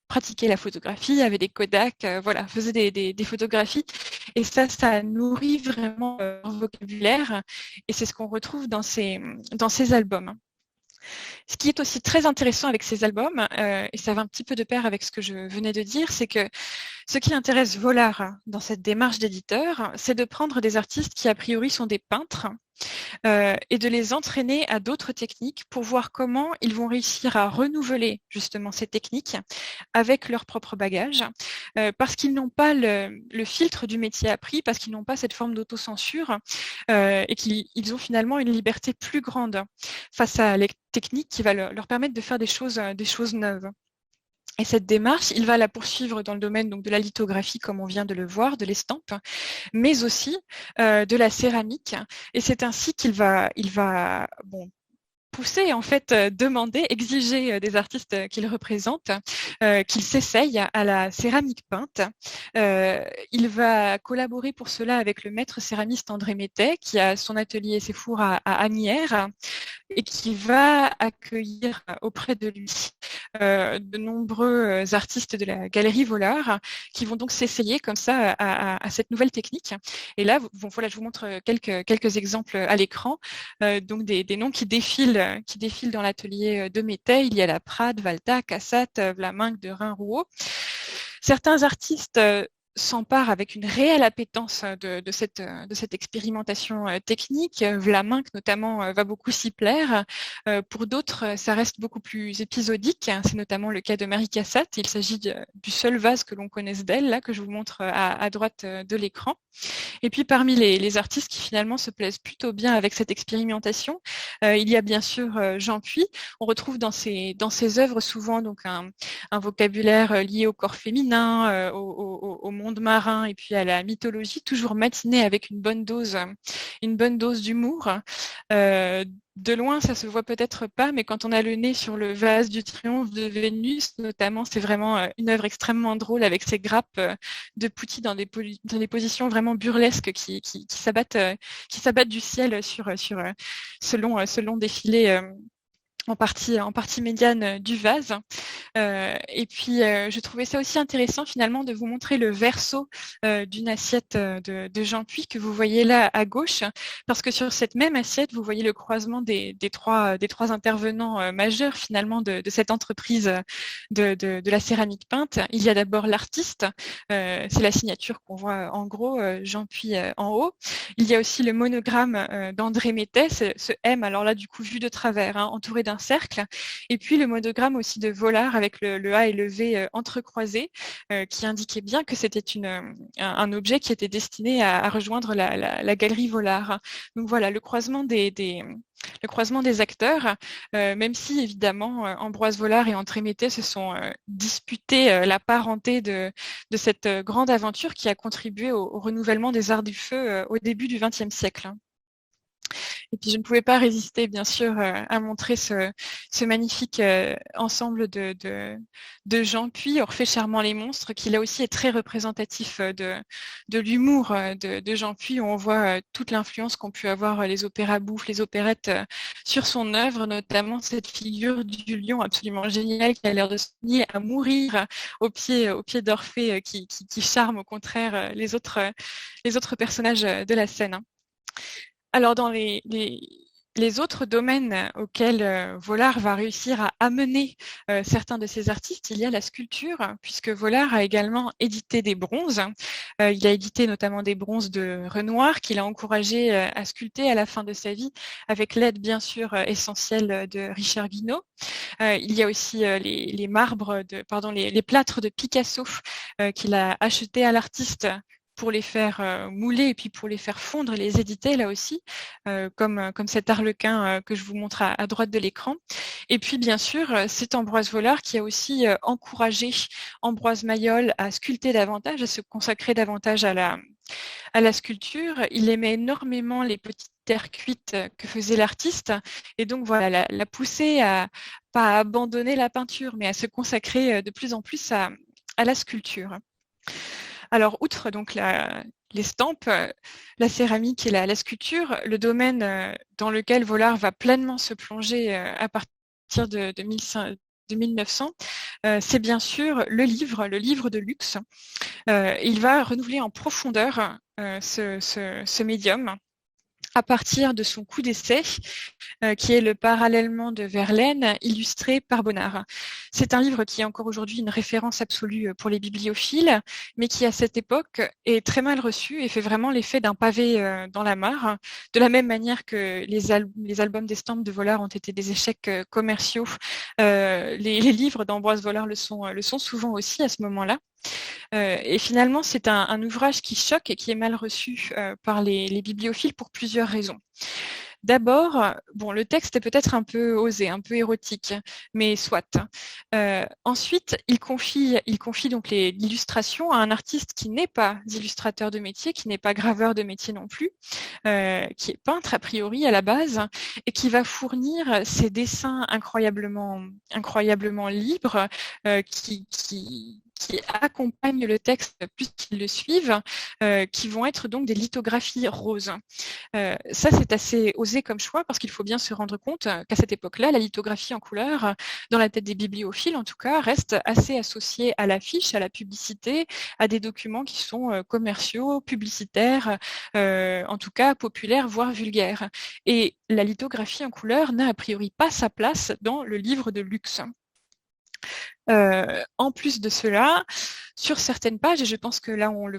pratiquaient la photographie, avaient des Kodak, voilà, faisaient des photographies. Et ça nourrit vraiment leur vocabulaire. Et c'est ce qu'on retrouve dans ces albums. Ce qui est aussi très intéressant avec ces albums, et ça va un petit peu de pair avec ce que je venais de dire, c'est que ce qui intéresse Vollard dans cette démarche d'éditeur, c'est de prendre des artistes qui a priori sont des peintres, et de les entraîner à d'autres techniques pour voir comment ils vont réussir à renouveler justement ces techniques avec leur propre bagage, parce qu'ils n'ont pas le filtre du métier appris, parce qu'ils n'ont pas cette forme d'autocensure, et qu'ils ont finalement une liberté plus grande face à les techniques qui va leur permettre de faire des choses neuves. Et cette démarche, il va la poursuivre dans le domaine donc de la lithographie, comme on vient de le voir, de l'estampe, mais aussi de la céramique. Et c'est ainsi qu'il va pousser, en fait, demander, exiger des artistes qu'il représente qu'ils s'essayent à la céramique peinte. Il va collaborer pour cela avec le maître céramiste André Métais, qui a son atelier et ses fours à Asnières, et qui va accueillir auprès de lui de nombreux artistes de la galerie Vollard qui vont donc s'essayer comme ça à cette nouvelle technique. Et là, voilà, je vous montre quelques exemples à l'écran, donc des noms qui défilent dans l'atelier de Métais. Il y a la Prade, Valta, Cassatt, Vlaminck, Derain, Rouault. Certains artistes s'empare avec une réelle appétence de cette expérimentation technique. Vlaminck notamment va beaucoup s'y plaire. Pour d'autres, ça reste beaucoup plus épisodique. C'est notamment le cas de Marie Cassatt. Il s'agit du seul vase que l'on connaisse d'elle, là, que je vous montre à droite de l'écran. Et puis parmi les artistes qui finalement se plaisent plutôt bien avec cette expérimentation, il y a bien sûr Jean Puy. On retrouve dans ses œuvres souvent donc un vocabulaire lié au corps féminin, au monde marin et puis à la mythologie, toujours matiné avec une bonne dose d'humour. De loin, ça se voit peut-être pas, mais quand on a le nez sur le vase du triomphe de Vénus, notamment, c'est vraiment une œuvre extrêmement drôle avec ces grappes de Pouty dans des positions vraiment burlesques qui s'abattent du ciel sur ce long défilé en partie médiane du vase. Et puis, je trouvais ça aussi intéressant finalement de vous montrer le verso d'une assiette de Jean Puy que vous voyez là à gauche, parce que sur cette même assiette, vous voyez le croisement des trois intervenants majeurs finalement de cette entreprise de la céramique peinte. Il y a d'abord l'artiste, c'est la signature qu'on voit en gros, Jean Puy en haut. Il y a aussi le monogramme d'André Métais, ce M, alors là du coup vu de travers, entouré d'un d'un cercle. Et puis le monogramme aussi de Vollard avec le A et le V entrecroisés, qui indiquait bien que c'était un objet qui était destiné à rejoindre la galerie Vollard. Donc voilà, le croisement des acteurs, même si évidemment Ambroise Vollard et André Métais se sont disputés la parenté de cette grande aventure qui a contribué au renouvellement des arts du feu au début du XXe siècle. Et puis je ne pouvais pas résister, bien sûr, à montrer ce magnifique ensemble de Jean Puy, Orphée charmant les monstres, qui là aussi est très représentatif de l'humour de Jean Puy, où on voit toute l'influence qu'ont pu avoir les opéras bouffes, les opérettes sur son œuvre, notamment cette figure du lion absolument géniale qui a l'air de se nier à mourir au pied d'Orphée, qui charme au contraire les autres personnages de la scène. Alors, dans les autres domaines auxquels Vollard va réussir à amener certains de ses artistes, il y a la sculpture, puisque Vollard a également édité des bronzes. Il a édité notamment des bronzes de Renoir qu'il a encouragé à sculpter à la fin de sa vie, avec l'aide bien sûr essentielle de Richard Guinaud. Il y a aussi les plâtres de Picasso qu'il a achetés à l'artiste pour les faire mouler et puis pour les faire fondre, les éditer là aussi, comme cet arlequin que je vous montre à droite de l'écran. Et puis bien sûr, c'est Ambroise Vollard qui a aussi encouragé Ambroise Maillol à sculpter davantage, à se consacrer davantage à la sculpture. Il aimait énormément les petites terres cuites que faisait l'artiste, et donc voilà, l'a poussé à pas abandonner la peinture, mais à se consacrer de plus en plus à la sculpture. Alors, outre donc l'estampe, la céramique et la sculpture, le domaine dans lequel Vollard va pleinement se plonger à partir de 1900, c'est bien sûr le livre de luxe. Il va renouveler en profondeur ce médium à partir de son coup d'essai, qui est le Parallèlement de Verlaine, illustré par Bonnard. C'est un livre qui est encore aujourd'hui une référence absolue pour les bibliophiles, mais qui à cette époque est très mal reçu et fait vraiment l'effet d'un pavé dans la mare, de la même manière que les albums d'estampes de Vollard ont été des échecs commerciaux. Les livres d'Ambroise Vollard le sont souvent aussi à ce moment-là. Et finalement, c'est un ouvrage qui choque et qui est mal reçu par les bibliophiles pour plusieurs raisons. D'abord, le texte est peut-être un peu osé, un peu érotique, mais soit. Ensuite, il confie donc l'illustration à un artiste qui n'est pas illustrateur de métier, qui n'est pas graveur de métier non plus, qui est peintre a priori à la base, et qui va fournir ses dessins incroyablement libres, qui accompagnent le texte plus qu'ils le suivent, qui vont être donc des lithographies roses. Ça, c'est assez osé comme choix parce qu'il faut bien se rendre compte qu'à cette époque-là, la lithographie en couleur, dans la tête des bibliophiles en tout cas, reste assez associée à l'affiche, à la publicité, à des documents qui sont commerciaux, publicitaires, en tout cas populaires, voire vulgaires. Et la lithographie en couleur n'a a priori pas sa place dans le livre de luxe. En plus de cela, sur certaines pages, et je pense que là on le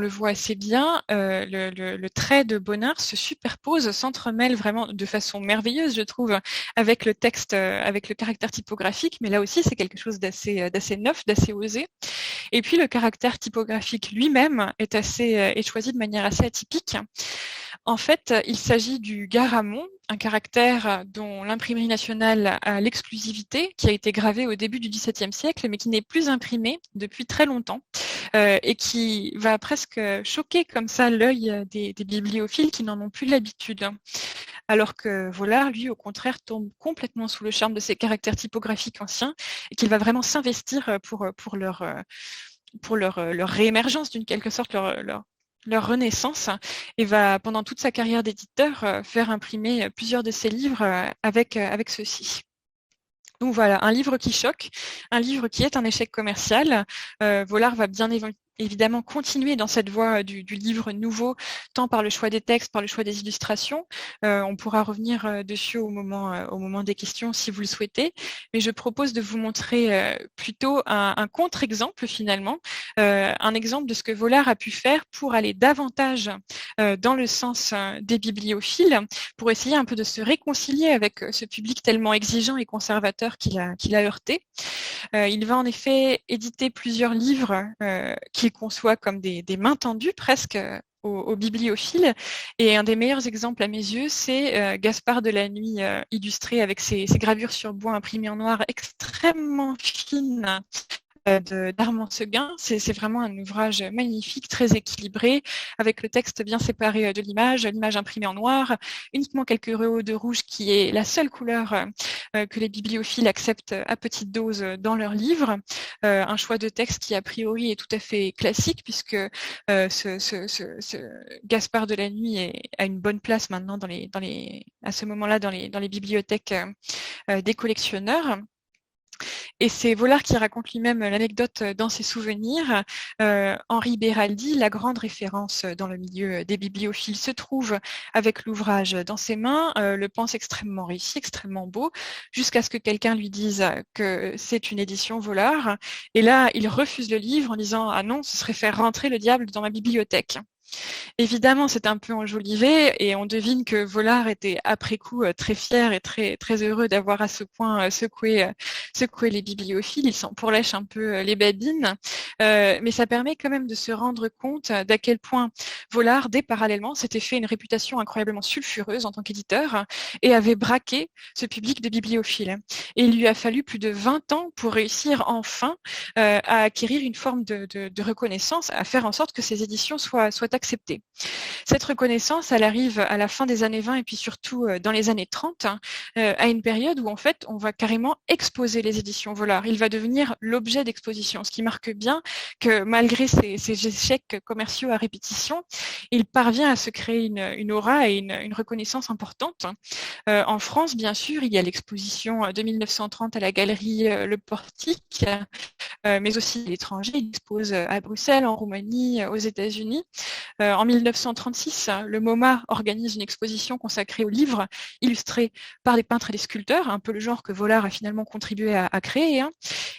voit assez bien, le trait de Bonnard se superpose, s'entremêle vraiment de façon merveilleuse, je trouve, avec le texte, avec le caractère typographique, mais là aussi c'est quelque chose d'assez neuf, d'assez osé. Et puis le caractère typographique lui-même est choisi de manière assez atypique. En fait, il s'agit du Garamond, un caractère dont l'imprimerie nationale a l'exclusivité, qui a été gravé au début du XVIIe siècle, mais qui n'est plus imprimé depuis très longtemps, et qui va presque choquer comme ça l'œil des bibliophiles qui n'en ont plus l'habitude. Alors que Vollard, lui, au contraire, tombe complètement sous le charme de ces caractères typographiques anciens, et qu'il va vraiment s'investir pour leur réémergence, d'une quelque sorte, leur renaissance, et va, pendant toute sa carrière d'éditeur, faire imprimer plusieurs de ses livres avec ceci. Donc voilà, un livre qui choque, un livre qui est un échec commercial. Vollard va bien évidemment continuer dans cette voie du livre nouveau, tant par le choix des textes, par le choix des illustrations. On pourra revenir dessus au moment des questions si vous le souhaitez, mais je propose de vous montrer plutôt un contre-exemple finalement, un exemple de ce que Vollard a pu faire pour aller davantage dans le sens des bibliophiles, pour essayer un peu de se réconcilier avec ce public tellement exigeant et conservateur qu'il a heurté. Il va en effet éditer plusieurs livres qu'il conçoit comme des mains tendues presque aux bibliophiles. Et un des meilleurs exemples à mes yeux, c'est Gaspard de la Nuit, illustré avec ses gravures sur bois imprimées en noir extrêmement fines d'Armand Seguin. C'est vraiment un ouvrage magnifique, très équilibré, avec le texte bien séparé de l'image imprimée en noir, uniquement quelques rehauts de rouge qui est la seule couleur que les bibliophiles acceptent à petite dose dans leurs livres. Un choix de texte qui a priori est tout à fait classique puisque ce Gaspard de la Nuit a une bonne place maintenant à ce moment-là dans les bibliothèques des collectionneurs. Et c'est Vollard qui raconte lui-même l'anecdote dans ses souvenirs. Henri Beraldi, la grande référence dans le milieu des bibliophiles, se trouve avec l'ouvrage dans ses mains, le pense extrêmement réussi, extrêmement beau, jusqu'à ce que quelqu'un lui dise que c'est une édition Vollard. Et là, il refuse le livre en disant « Ah non, ce serait faire rentrer le diable dans ma bibliothèque ». Évidemment, c'est un peu enjolivé et on devine que Vollard était après coup très fier et très, très heureux d'avoir à ce point secoué les bibliophiles. Il s'en pourlèche un peu les babines, mais ça permet quand même de se rendre compte d'à quel point Vollard, dès parallèlement, s'était fait une réputation incroyablement sulfureuse en tant qu'éditeur et avait braqué ce public de bibliophiles. Et il lui a fallu plus de 20 ans pour réussir enfin à acquérir une forme de reconnaissance, à faire en sorte que ces éditions soient acceptée. Cette reconnaissance, elle arrive à la fin des années 20 et puis surtout dans les années 30, à une période où en fait on va carrément exposer les éditions Vollard. Il va devenir l'objet d'exposition, ce qui marque bien que malgré ses échecs commerciaux à répétition, il parvient à se créer une aura et une reconnaissance importante. En France, bien sûr, il y a l'exposition de 1930 à la galerie Le Portique, mais aussi à l'étranger. Il expose à Bruxelles, en Roumanie, aux États-Unis. En 1936, le MoMA organise une exposition consacrée aux livres illustrés par des peintres et des sculpteurs, un peu le genre que Vollard a finalement contribué à créer.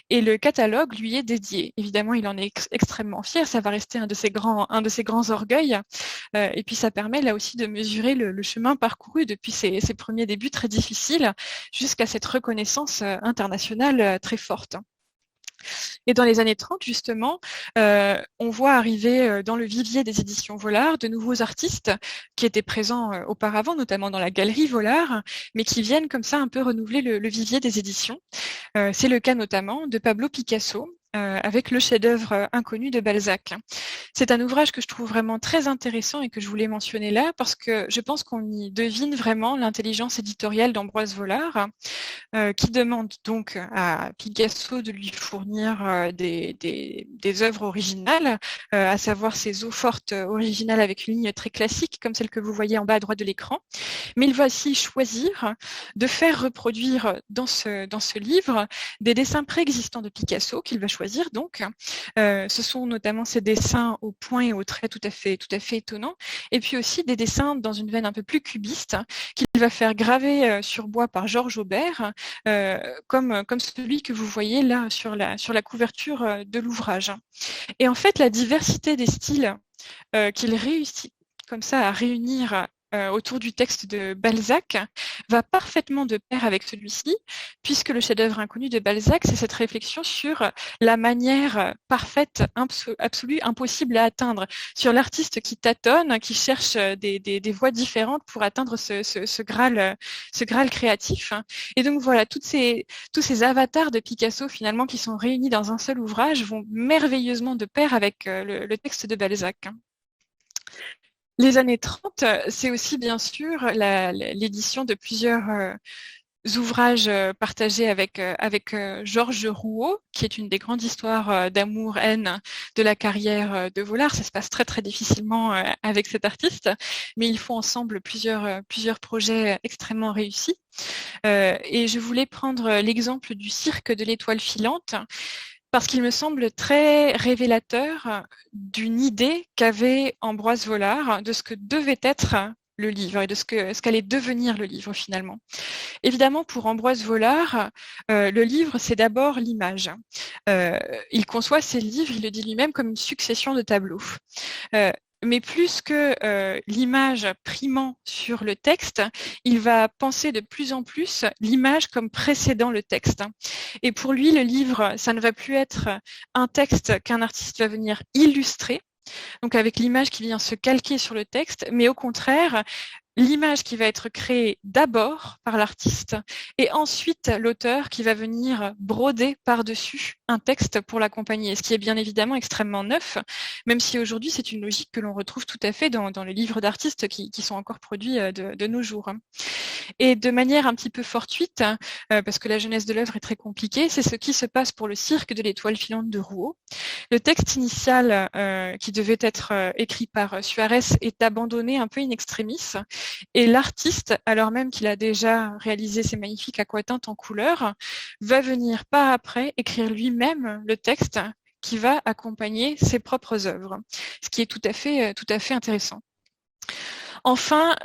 Et le catalogue lui est dédié. Évidemment, il en est extrêmement fier. Ça va rester un de ses grands orgueils. Et puis, ça permet là aussi de mesurer le chemin parcouru depuis ses premiers débuts très difficiles jusqu'à cette reconnaissance internationale très forte. Et dans les années 30, justement, on voit arriver dans le vivier des éditions Vollard de nouveaux artistes qui étaient présents auparavant, notamment dans la galerie Vollard, mais qui viennent comme ça un peu renouveler le vivier des éditions. C'est le cas notamment de Pablo Picasso, avec le chef-d'œuvre inconnu de Balzac. C'est un ouvrage que je trouve vraiment très intéressant et que je voulais mentionner là parce que je pense qu'on y devine vraiment l'intelligence éditoriale d'Ambroise Vollard, qui demande donc à Picasso de lui fournir des œuvres originales, à savoir ses eaux fortes originales avec une ligne très classique comme celle que vous voyez en bas à droite de l'écran. Mais il va aussi choisir de faire reproduire dans ce livre des dessins préexistants de Picasso qu'il va choisir donc. Ce sont notamment ces dessins au point et au trait tout à fait étonnants, et puis aussi des dessins dans une veine un peu plus cubiste qu'il va faire graver sur bois par Georges Aubert, comme celui que vous voyez là sur la couverture de l'ouvrage. Et en fait, la diversité des styles qu'il réussit comme ça à réunir autour du texte de Balzac va parfaitement de pair avec celui-ci, puisque le chef-d'œuvre inconnu de Balzac, c'est cette réflexion sur la manière parfaite, absolue, impossible à atteindre, sur l'artiste qui tâtonne, qui cherche des voies différentes pour atteindre ce Graal créatif. Et donc voilà, tous ces avatars de Picasso finalement qui sont réunis dans un seul ouvrage vont merveilleusement de pair avec le texte de Balzac. Les années 30, c'est aussi bien sûr l'édition de plusieurs ouvrages partagés avec Georges Rouault, qui est une des grandes histoires d'amour-haine de la carrière de Vollard. Ça se passe très très difficilement avec cet artiste, mais ils font ensemble plusieurs projets extrêmement réussis. Et je voulais prendre l'exemple du cirque de l'étoile filante, Parce qu'il me semble très révélateur d'une idée qu'avait Ambroise Vollard de ce que devait être le livre et de ce qu'allait devenir le livre finalement. Évidemment, pour Ambroise Vollard, le livre, c'est d'abord l'image. Il conçoit ses livres, il le dit lui-même, comme une succession de tableaux. Mais plus que l'image primant sur le texte, il va penser de plus en plus l'image comme précédant le texte. Et pour lui, le livre, ça ne va plus être un texte qu'un artiste va venir illustrer, donc avec l'image qui vient se calquer sur le texte, mais au contraire, l'image qui va être créée d'abord par l'artiste et ensuite l'auteur qui va venir broder par-dessus un texte pour l'accompagner, ce qui est bien évidemment extrêmement neuf, même si aujourd'hui c'est une logique que l'on retrouve tout à fait dans les livres d'artistes qui sont encore produits de nos jours. Et de manière un petit peu fortuite, parce que la genèse de l'œuvre est très compliquée, c'est ce qui se passe pour le cirque de l'étoile filante de Rouault. Le texte initial qui devait être écrit par Suarez est abandonné un peu in extremis, et l'artiste, alors même qu'il a déjà réalisé ces magnifiques aquatintes en couleur, va venir par après écrire lui-même le texte qui va accompagner ses propres œuvres, ce qui est tout à fait intéressant. Enfin,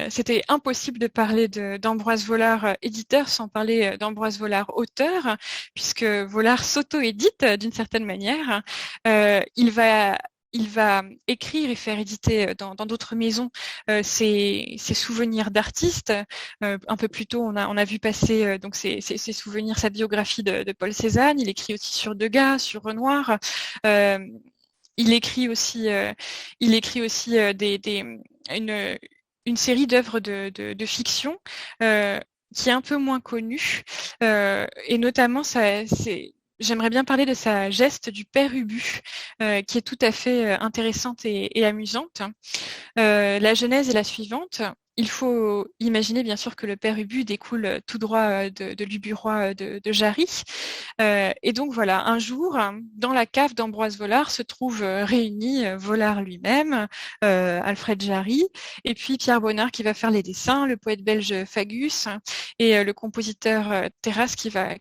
c'était impossible de parler d'Ambroise Vollard éditeur sans parler d'Ambroise Vollard auteur, puisque Vollard s'auto-édite d'une certaine manière. Il va écrire et faire éditer dans d'autres maisons ses souvenirs d'artistes. Un peu plus tôt, on a vu passer donc ses souvenirs, sa biographie de Paul Cézanne. Il écrit aussi sur Degas, sur Renoir. Il écrit aussi une série d'œuvres de fiction qui est un peu moins connue, et notamment j'aimerais bien parler de sa geste du père Ubu, qui est tout à fait intéressante et amusante. La genèse est la suivante. Il faut imaginer bien sûr que le père Ubu découle tout droit de l'Uburois de Jarry. Et donc voilà, un jour, dans la cave d'Ambroise Vollard se trouvent réunis Vollard lui-même, Alfred Jarry, et puis Pierre Bonnard qui va faire les dessins, le poète belge Fagus, et le compositeur Terrasse qui va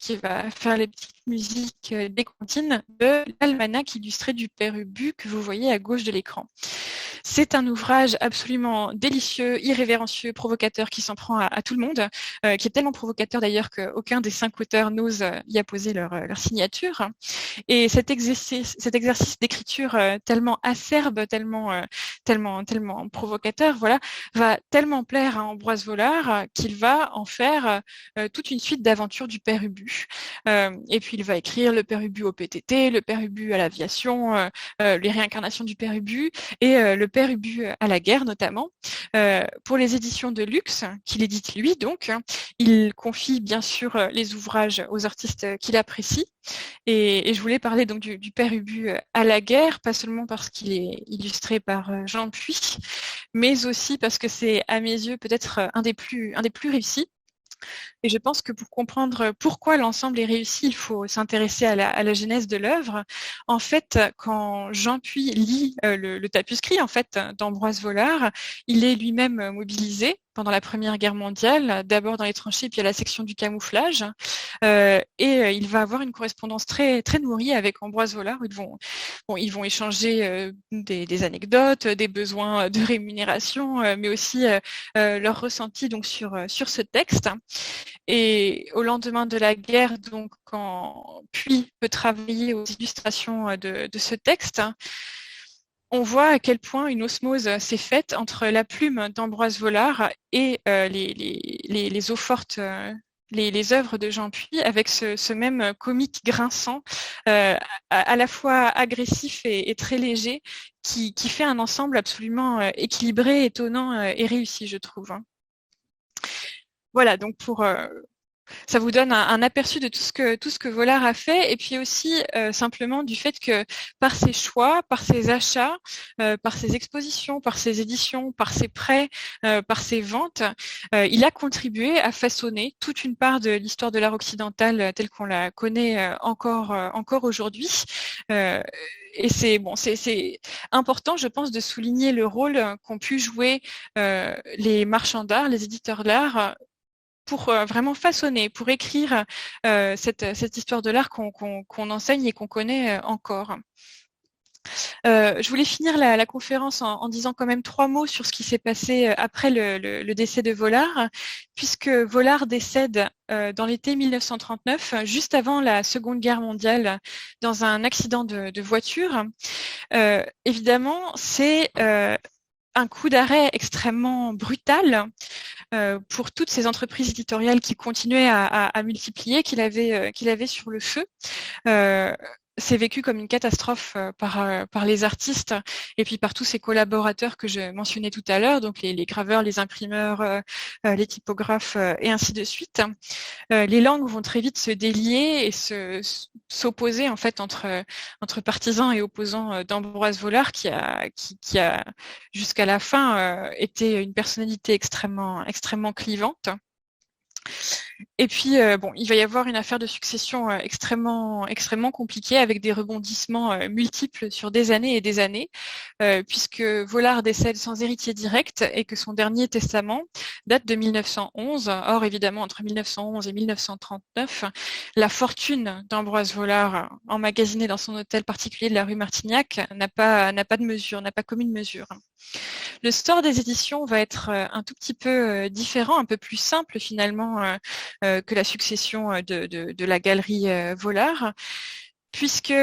faire les petites musiques des comptines de l'almanach illustré du père Ubu que vous voyez à gauche de l'écran. C'est un ouvrage absolument délicieux, irrévérencieux, provocateur, qui s'en prend à tout le monde, qui est tellement provocateur d'ailleurs qu'aucun des 5 auteurs n'ose y apposer leur signature. Et cet exercice d'écriture tellement acerbe, tellement provocateur, voilà, va tellement plaire à Ambroise Vollard qu'il va en faire toute une suite d'aventures du père Ubu. Et puis il va écrire le père Ubu au PTT, le père Ubu à l'aviation, les réincarnations du père Ubu et le père Ubu à la guerre notamment. Pour les éditions de luxe, qu'il édite lui donc, il confie bien sûr les ouvrages aux artistes qu'il apprécie. Et je voulais parler donc du père Ubu à la guerre, pas seulement parce qu'il est illustré par Jean Puy, mais aussi parce que c'est à mes yeux peut-être un des plus réussis. Et je pense que pour comprendre pourquoi l'ensemble est réussi, il faut s'intéresser à la genèse de l'œuvre. En fait, quand Jean Puy lit le Tapuscrit en fait, d'Ambroise Vollard, il est lui-même mobilisé pendant la Première Guerre mondiale, d'abord dans les tranchées, puis à la section du camouflage. Il va avoir une correspondance très, très nourrie avec Ambroise Vollard, où ils vont échanger des anecdotes, des besoins de rémunération, mais aussi leur ressenti donc, sur ce texte. Et au lendemain de la guerre, donc, quand Puy peut travailler aux illustrations de ce texte, on voit à quel point une osmose s'est faite entre la plume d'Ambroise Vollard et les eaux-fortes, les œuvres de Jean Puy, avec ce même comique grinçant, à la fois agressif et très léger, qui fait un ensemble absolument équilibré, étonnant et réussi, je trouve. Voilà, donc ça vous donne un aperçu de tout ce que Vollard a fait, et puis aussi simplement du fait que par ses choix, par ses achats, par ses expositions, par ses éditions, par ses prêts, par ses ventes, il a contribué à façonner toute une part de l'histoire de l'art occidental telle qu'on la connaît encore aujourd'hui. Et c'est important, je pense, de souligner le rôle qu'ont pu jouer les marchands d'art, les éditeurs d'art pour vraiment façonner, pour écrire cette histoire de l'art qu'on enseigne et qu'on connaît encore. Je voulais finir la conférence en disant quand même 3 mots sur ce qui s'est passé après le décès de Vollard, puisque Vollard décède dans l'été 1939, juste avant la Seconde Guerre mondiale, dans un accident de voiture. Évidemment, c'est un coup d'arrêt extrêmement brutal pour toutes ces entreprises éditoriales qui continuaient à multiplier, qu'il avait sur le feu. C'est vécu comme une catastrophe par les artistes et puis par tous ces collaborateurs que je mentionnais tout à l'heure, donc les graveurs, les imprimeurs, les typographes et ainsi de suite. Les langues vont très vite se délier et s'opposer en fait entre partisans et opposants d'Ambroise Vollard qui a jusqu'à la fin été une personnalité extrêmement clivante. Et puis, il va y avoir une affaire de succession extrêmement compliquée avec des rebondissements multiples sur des années et des années, puisque Vollard décède sans héritier direct et que son dernier testament date de 1911. Or, évidemment, entre 1911 et 1939, la fortune d'Ambroise Vollard, emmagasinée dans son hôtel particulier de la rue Martignac, n'a pas de mesure, n'a pas commune mesure. Le sort des éditions va être un tout petit peu différent, un peu plus simple finalement que la succession de la galerie Vollard, puisque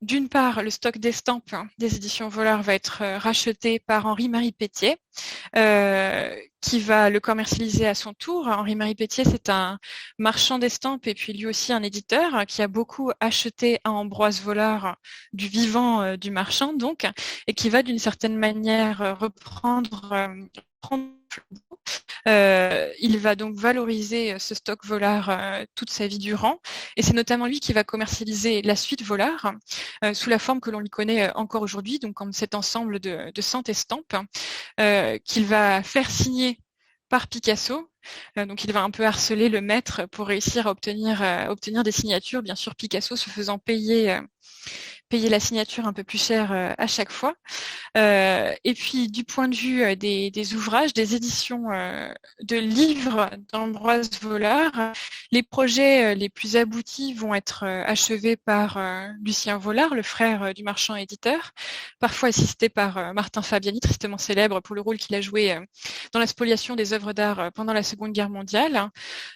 d'une part, le stock d'estampes des éditions Vollard va être racheté par Henri-Marie Pétier, qui va le commercialiser à son tour. Henri-Marie Pétier, c'est un marchand d'estampes et puis lui aussi un éditeur qui a beaucoup acheté à Ambroise Vollard du vivant du marchand, donc, et qui va d'une certaine manière reprendre il va donc valoriser ce stock Vollard toute sa vie durant, et c'est notamment lui qui va commercialiser la suite Vollard sous la forme que l'on lui connaît encore aujourd'hui, donc comme cet ensemble de 100 estampes qu'il va faire signer par Picasso. Donc il va un peu harceler le maître pour réussir à obtenir des signatures, bien sûr Picasso se faisant payer la signature un peu plus cher à chaque fois. Et puis du point de vue des ouvrages, des éditions de livres d'Ambroise Vollard, les projets les plus aboutis vont être achevés par Lucien Vollard, le frère du marchand éditeur, parfois assisté par Martin Fabiani, tristement célèbre pour le rôle qu'il a joué dans la spoliation des œuvres d'art pendant la Seconde Guerre mondiale.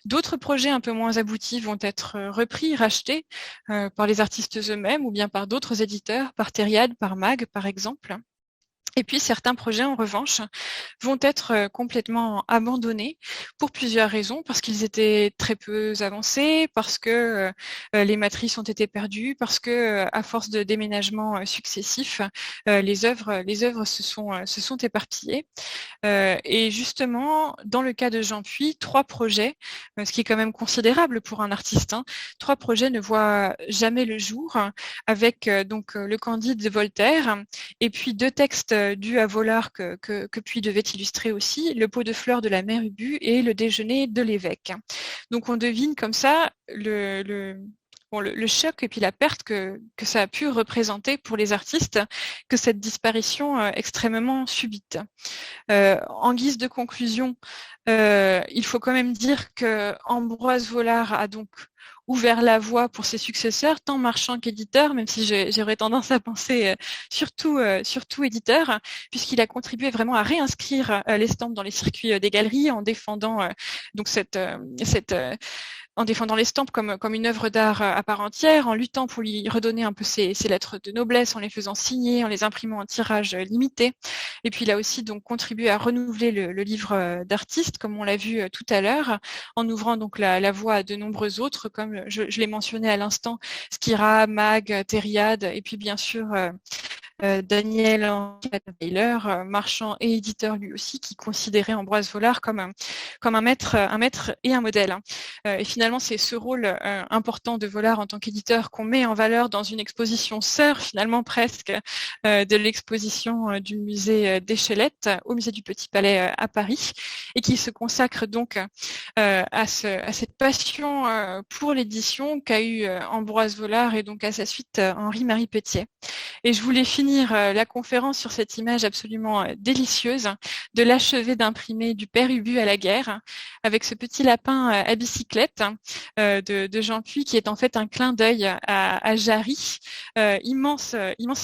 D'autres projets un peu moins aboutis vont être repris, rachetés par les artistes eux-mêmes ou bien par d'autres éditeurs, par Thériade, par Mag par exemple. Et puis certains projets, en revanche, vont être complètement abandonnés pour plusieurs raisons, parce qu'ils étaient très peu avancés, parce que les matrices ont été perdues, parce que à force de déménagements successifs, les œuvres se sont éparpillées. Et justement, dans le cas de Jean Puy, 3 projets, ce qui est quand même considérable pour un artiste, 3 projets ne voient jamais le jour, avec donc le Candide de Voltaire, et puis 2 textes dus à Vollard que Puy devait illustrer aussi, le pot de fleurs de la mère Ubu et le déjeuner de l'évêque. Donc on devine comme ça le choc et puis la perte que ça a pu représenter pour les artistes, que cette disparition extrêmement subite. En guise de conclusion, il faut quand même dire que Ambroise Vollard a donc ouvert la voie pour ses successeurs, tant marchand qu'éditeur, même si j'aurais tendance à penser surtout éditeur, puisqu'il a contribué vraiment à réinscrire l'estampe dans les circuits des galeries en défendant donc en défendant l'estampe comme une œuvre d'art à part entière, en luttant pour lui redonner un peu ses lettres de noblesse, en les faisant signer, en les imprimant en tirage limité. Et puis il a aussi donc contribué à renouveler le livre d'artiste, comme on l'a vu tout à l'heure, en ouvrant donc la voie à de nombreux autres, comme je l'ai mentionné à l'instant, Skira, Mag, Thériade, et puis bien sûr Daniel Taylor, marchand et éditeur lui aussi, qui considérait Ambroise Vollard comme un maître et un modèle. Et finalement, c'est ce rôle important de Vollard en tant qu'éditeur qu'on met en valeur dans une exposition sœur, finalement presque, de l'exposition du musée d'Échelette au musée du Petit Palais à Paris, et qui se consacre donc à cette passion pour l'édition qu'a eu Ambroise Vollard et donc à sa suite Henri-Marie Pétier. Et je voulais finir finir la conférence sur cette image absolument délicieuse de l'achevé d'imprimer du Père Ubu à la guerre, avec ce petit lapin à bicyclette de Jean Puy, qui est en fait un clin d'œil à Jarry, immense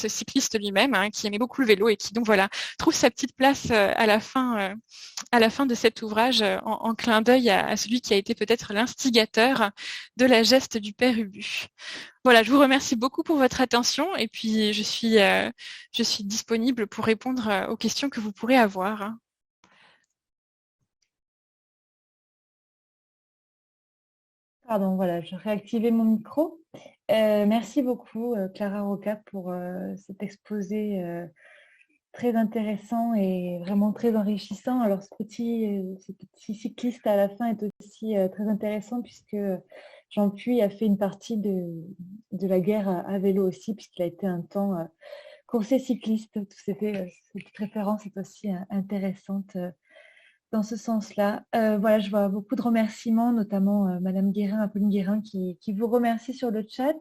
cycliste lui-même, hein, qui aimait beaucoup le vélo et qui donc voilà trouve sa petite place à la fin de cet ouvrage en clin d'œil à celui qui a été peut-être l'instigateur de la geste du Père Ubu. Voilà, je vous remercie beaucoup pour votre attention et puis je suis disponible pour répondre aux questions que vous pourrez avoir. Pardon, voilà, je réactivais mon micro. Merci beaucoup, Clara Roca, pour cet exposé très intéressant et vraiment très enrichissant. Alors, ce petit cycliste à la fin est aussi très intéressant puisque Jean Puy a fait une partie de la guerre à vélo aussi, puisqu'il a été un temps coursier cycliste. Cette référence est aussi intéressante dans ce sens-là. Voilà, je vois beaucoup de remerciements, notamment Madame Guérin, Apolline Guérin, qui vous remercie sur le chat.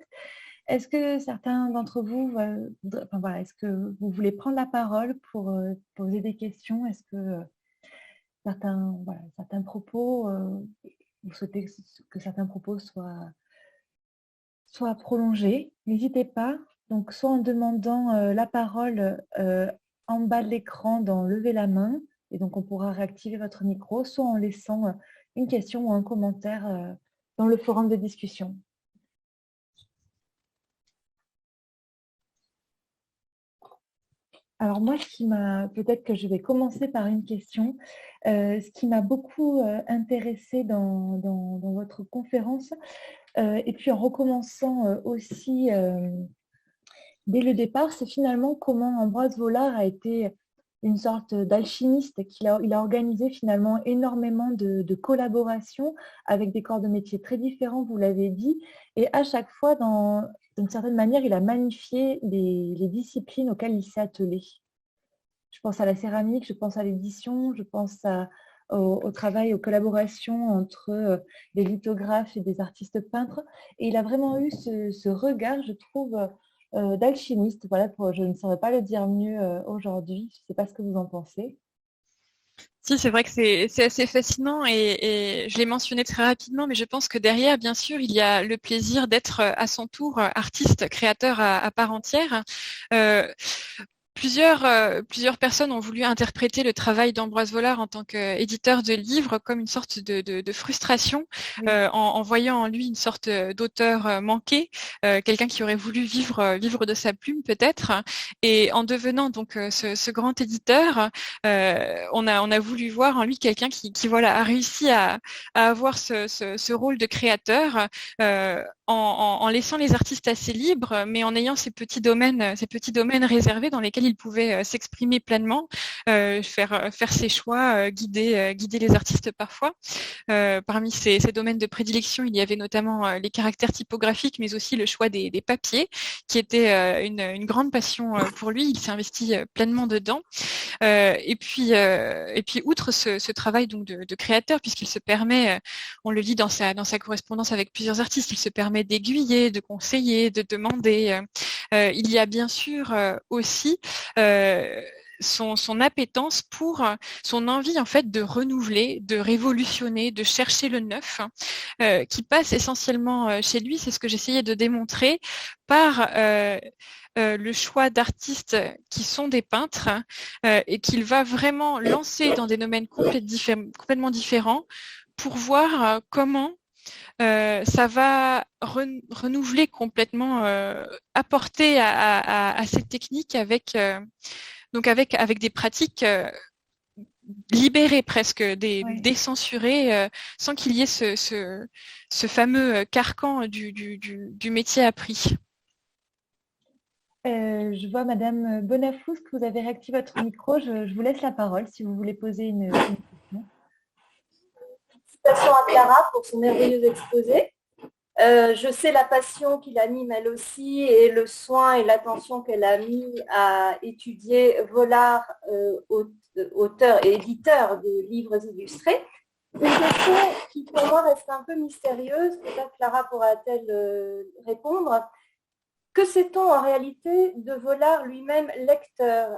Est-ce que certains d'entre vous, est-ce que vous voulez prendre la parole pour poser des questions? Est-ce que certains propos, vous souhaitez que certains propos soient prolongés? N'hésitez pas. Donc, soit en demandant la parole en bas de l'écran dans lever la main, et donc on pourra réactiver votre micro, soit en laissant une question ou un commentaire dans le forum de discussion. Alors moi, peut-être que je vais commencer par une question. Ce qui m'a beaucoup intéressée dans votre conférence, et puis en recommençant aussi dès le départ, c'est finalement comment Ambroise Vollard a été une sorte d'alchimiste. Il a organisé finalement énormément de collaborations avec des corps de métier très différents, vous l'avez dit, et à chaque fois, d'une certaine manière, il a magnifié les disciplines auxquelles il s'est attelé. Je pense à la céramique, je pense à l'édition, je pense au travail, aux collaborations entre des lithographes et des artistes peintres. Et il a vraiment eu ce regard, je trouve, d'alchimiste. Voilà, je ne saurais pas le dire mieux aujourd'hui. Je ne sais pas ce que vous en pensez. Si, c'est vrai que c'est assez fascinant et je l'ai mentionné très rapidement, mais je pense que derrière, bien sûr, il y a le plaisir d'être à son tour artiste, créateur à part entière. Plusieurs personnes ont voulu interpréter le travail d'Ambroise Vollard en tant qu'éditeur de livres comme une sorte de frustration, oui. En voyant en lui une sorte d'auteur manqué, quelqu'un qui aurait voulu vivre de sa plume peut-être. Et en devenant donc ce grand éditeur, on a voulu voir en lui quelqu'un qui voilà a réussi à avoir ce rôle de créateur. En laissant les artistes assez libres, mais en ayant ces petits domaines réservés dans lesquels il pouvait s'exprimer pleinement, faire ses choix, guider les artistes parfois. Parmi ces domaines de prédilection, il y avait notamment les caractères typographiques, mais aussi le choix des papiers, qui était une grande passion pour lui. Il s'est investi pleinement dedans. Et puis, outre ce travail donc de créateur, puisqu'il se permet, on le lit dans sa correspondance avec plusieurs artistes, il se permet d'aiguiller, de conseiller, de demander. Il y a bien sûr aussi son appétence pour son envie en fait de renouveler, de révolutionner, de chercher le neuf, qui passe essentiellement chez lui. C'est ce que j'essayais de démontrer par le choix d'artistes qui sont des peintres et qu'il va vraiment lancer dans des domaines complètement différents pour voir comment ça va renouveler complètement, apporter à cette technique avec des pratiques libérées presque, décensurées, sans qu'il y ait ce fameux carcan du métier appris. Je vois Madame Bonafous que vous avez réactivé votre micro. Je vous laisse la parole si vous voulez poser une question. Félicitations à Clara pour son merveilleux exposé. Je sais la passion qui l'anime elle aussi et le soin et l'attention qu'elle a mis à étudier Vollard, auteur et éditeur de livres illustrés. Une question qui pour moi reste un peu mystérieuse, peut-être Clara pourra-t-elle répondre. Que sait-on en réalité de Vollard lui-même lecteur?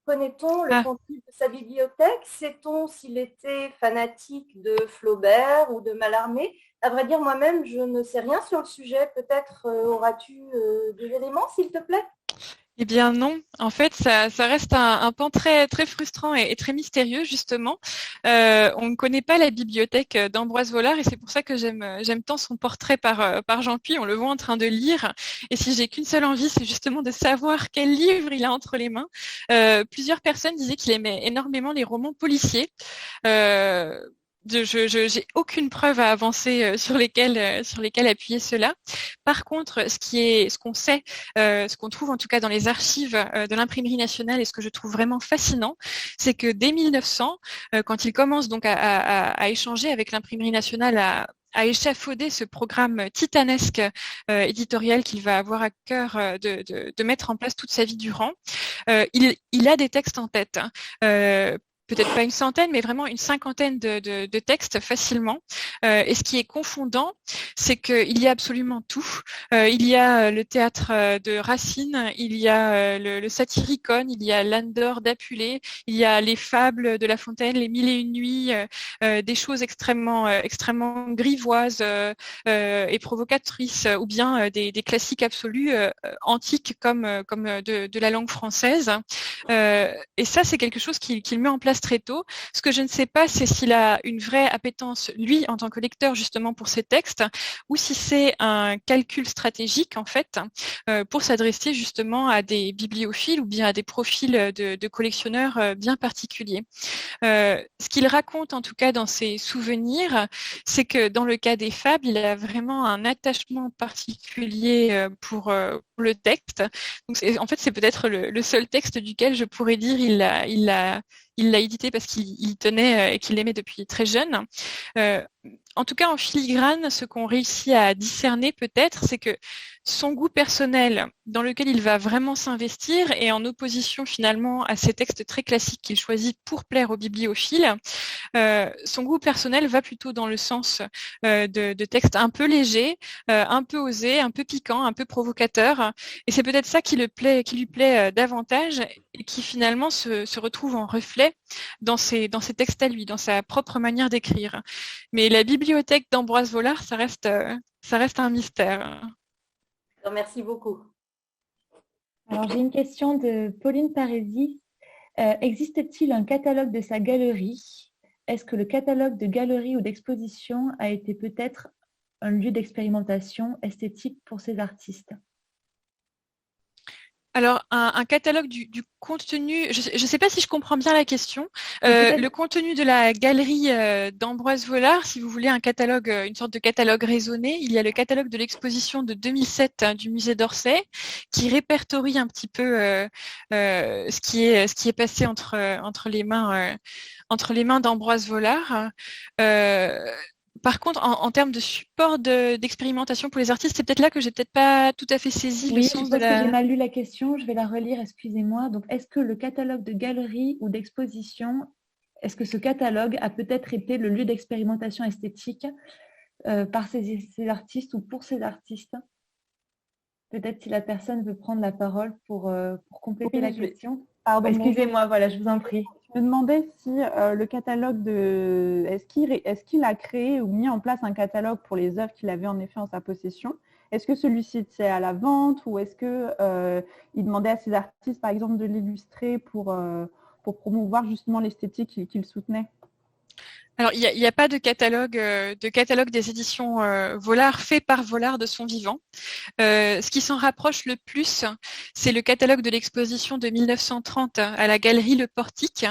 Connaît-on le contenu de sa bibliothèque? Sait-on s'il était fanatique de Flaubert ou de Mallarmé? À vrai dire, moi-même, je ne sais rien sur le sujet. Peut-être auras-tu des éléments, s'il te plaît? Eh bien non, en fait, ça reste un pan très très frustrant et très mystérieux justement. On ne connaît pas la bibliothèque d'Ambroise Vollard et c'est pour ça que j'aime tant son portrait par Jean Puy. On le voit en train de lire et si j'ai qu'une seule envie, c'est justement de savoir quel livre il a entre les mains. Plusieurs personnes disaient qu'il aimait énormément les romans policiers. J'ai aucune preuve à avancer sur lesquelles appuyer cela. Par contre, ce qu'on sait, ce qu'on trouve en tout cas dans les archives de l'Imprimerie nationale et ce que je trouve vraiment fascinant, c'est que dès 1900, quand il commence donc à échanger avec l'Imprimerie nationale, à échafauder ce programme titanesque éditorial qu'il va avoir à cœur de mettre en place toute sa vie durant, il a des textes en tête. Peut-être pas une centaine, mais vraiment une cinquantaine de textes facilement. Et ce qui est confondant, c'est qu'il y a absolument tout. Il y a le théâtre de Racine, il y a le Satyricon, il y a Landor d'Apulée, il y a les fables de La Fontaine, les Mille et une nuits, des choses extrêmement grivoises et provocatrices, ou bien des classiques absolus antiques comme de la langue française. Et ça, c'est quelque chose qu'il met en place très tôt. Ce que je ne sais pas, c'est s'il a une vraie appétence, lui, en tant que lecteur, justement, pour ces textes, ou si c'est un calcul stratégique, en fait, pour s'adresser justement à des bibliophiles ou bien à des profils de collectionneurs bien particuliers. Ce qu'il raconte, en tout cas, dans ses souvenirs, c'est que dans le cas des fables, il a vraiment un attachement particulier pour le texte. Donc, en fait, c'est peut-être le seul texte duquel je pourrais dire il l'a édité parce qu'il tenait et qu'il l'aimait depuis très jeune. En tout cas, en filigrane, ce qu'on réussit à discerner peut-être, c'est que son goût personnel, dans lequel il va vraiment s'investir, est en opposition finalement à ces textes très classiques qu'il choisit pour plaire aux bibliophiles. Son goût personnel va plutôt dans le sens de textes un peu légers, un peu osés, un peu piquants, un peu provocateurs. Et c'est peut-être ça qui lui plaît davantage et qui finalement se retrouve en reflet dans ses textes à lui, dans sa propre manière d'écrire. Mais la bibliothèque d'Ambroise Vollard, ça reste un mystère. Merci beaucoup. Alors, j'ai une question de Pauline Parisi. Existe-t-il un catalogue de sa galerie? Est-ce que le catalogue de galerie ou d'exposition a été peut-être un lieu d'expérimentation esthétique pour ces artistes? Alors, un catalogue du contenu, je ne sais pas si je comprends bien la question. Le contenu de la galerie d'Ambroise Vollard, si vous voulez un catalogue, une sorte de catalogue raisonné, il y a le catalogue de l'exposition de 2007 du musée d'Orsay, qui répertorie un petit peu ce qui est passé entre les mains d'Ambroise Vollard. Par contre, en termes de support d'expérimentation pour les artistes, c'est peut-être là que j'ai peut-être pas tout à fait saisi le sens de la... que j'ai mal lu la question, je vais la relire, excusez-moi. Donc, est-ce que le catalogue de galerie ou d'exposition, est-ce que ce catalogue a peut-être été le lieu d'expérimentation esthétique par ces artistes ou pour ces artistes? Peut-être si la personne veut prendre la parole pour compléter la question. Pardon, excusez-moi, voilà, je vous en prie. Je me demandais si le catalogue de... Est-ce qu'il a créé ou mis en place un catalogue pour les œuvres qu'il avait en effet en sa possession? Est-ce que celui-ci était à la vente ou est-ce qu'il demandait à ses artistes, par exemple, de l'illustrer pour promouvoir justement l'esthétique qu'il soutenait? Alors, il n'y a pas de catalogue des éditions Vollard fait par Vollard de son vivant. Ce qui s'en rapproche le plus, c'est le catalogue de l'exposition de 1930 à la galerie Le Portique,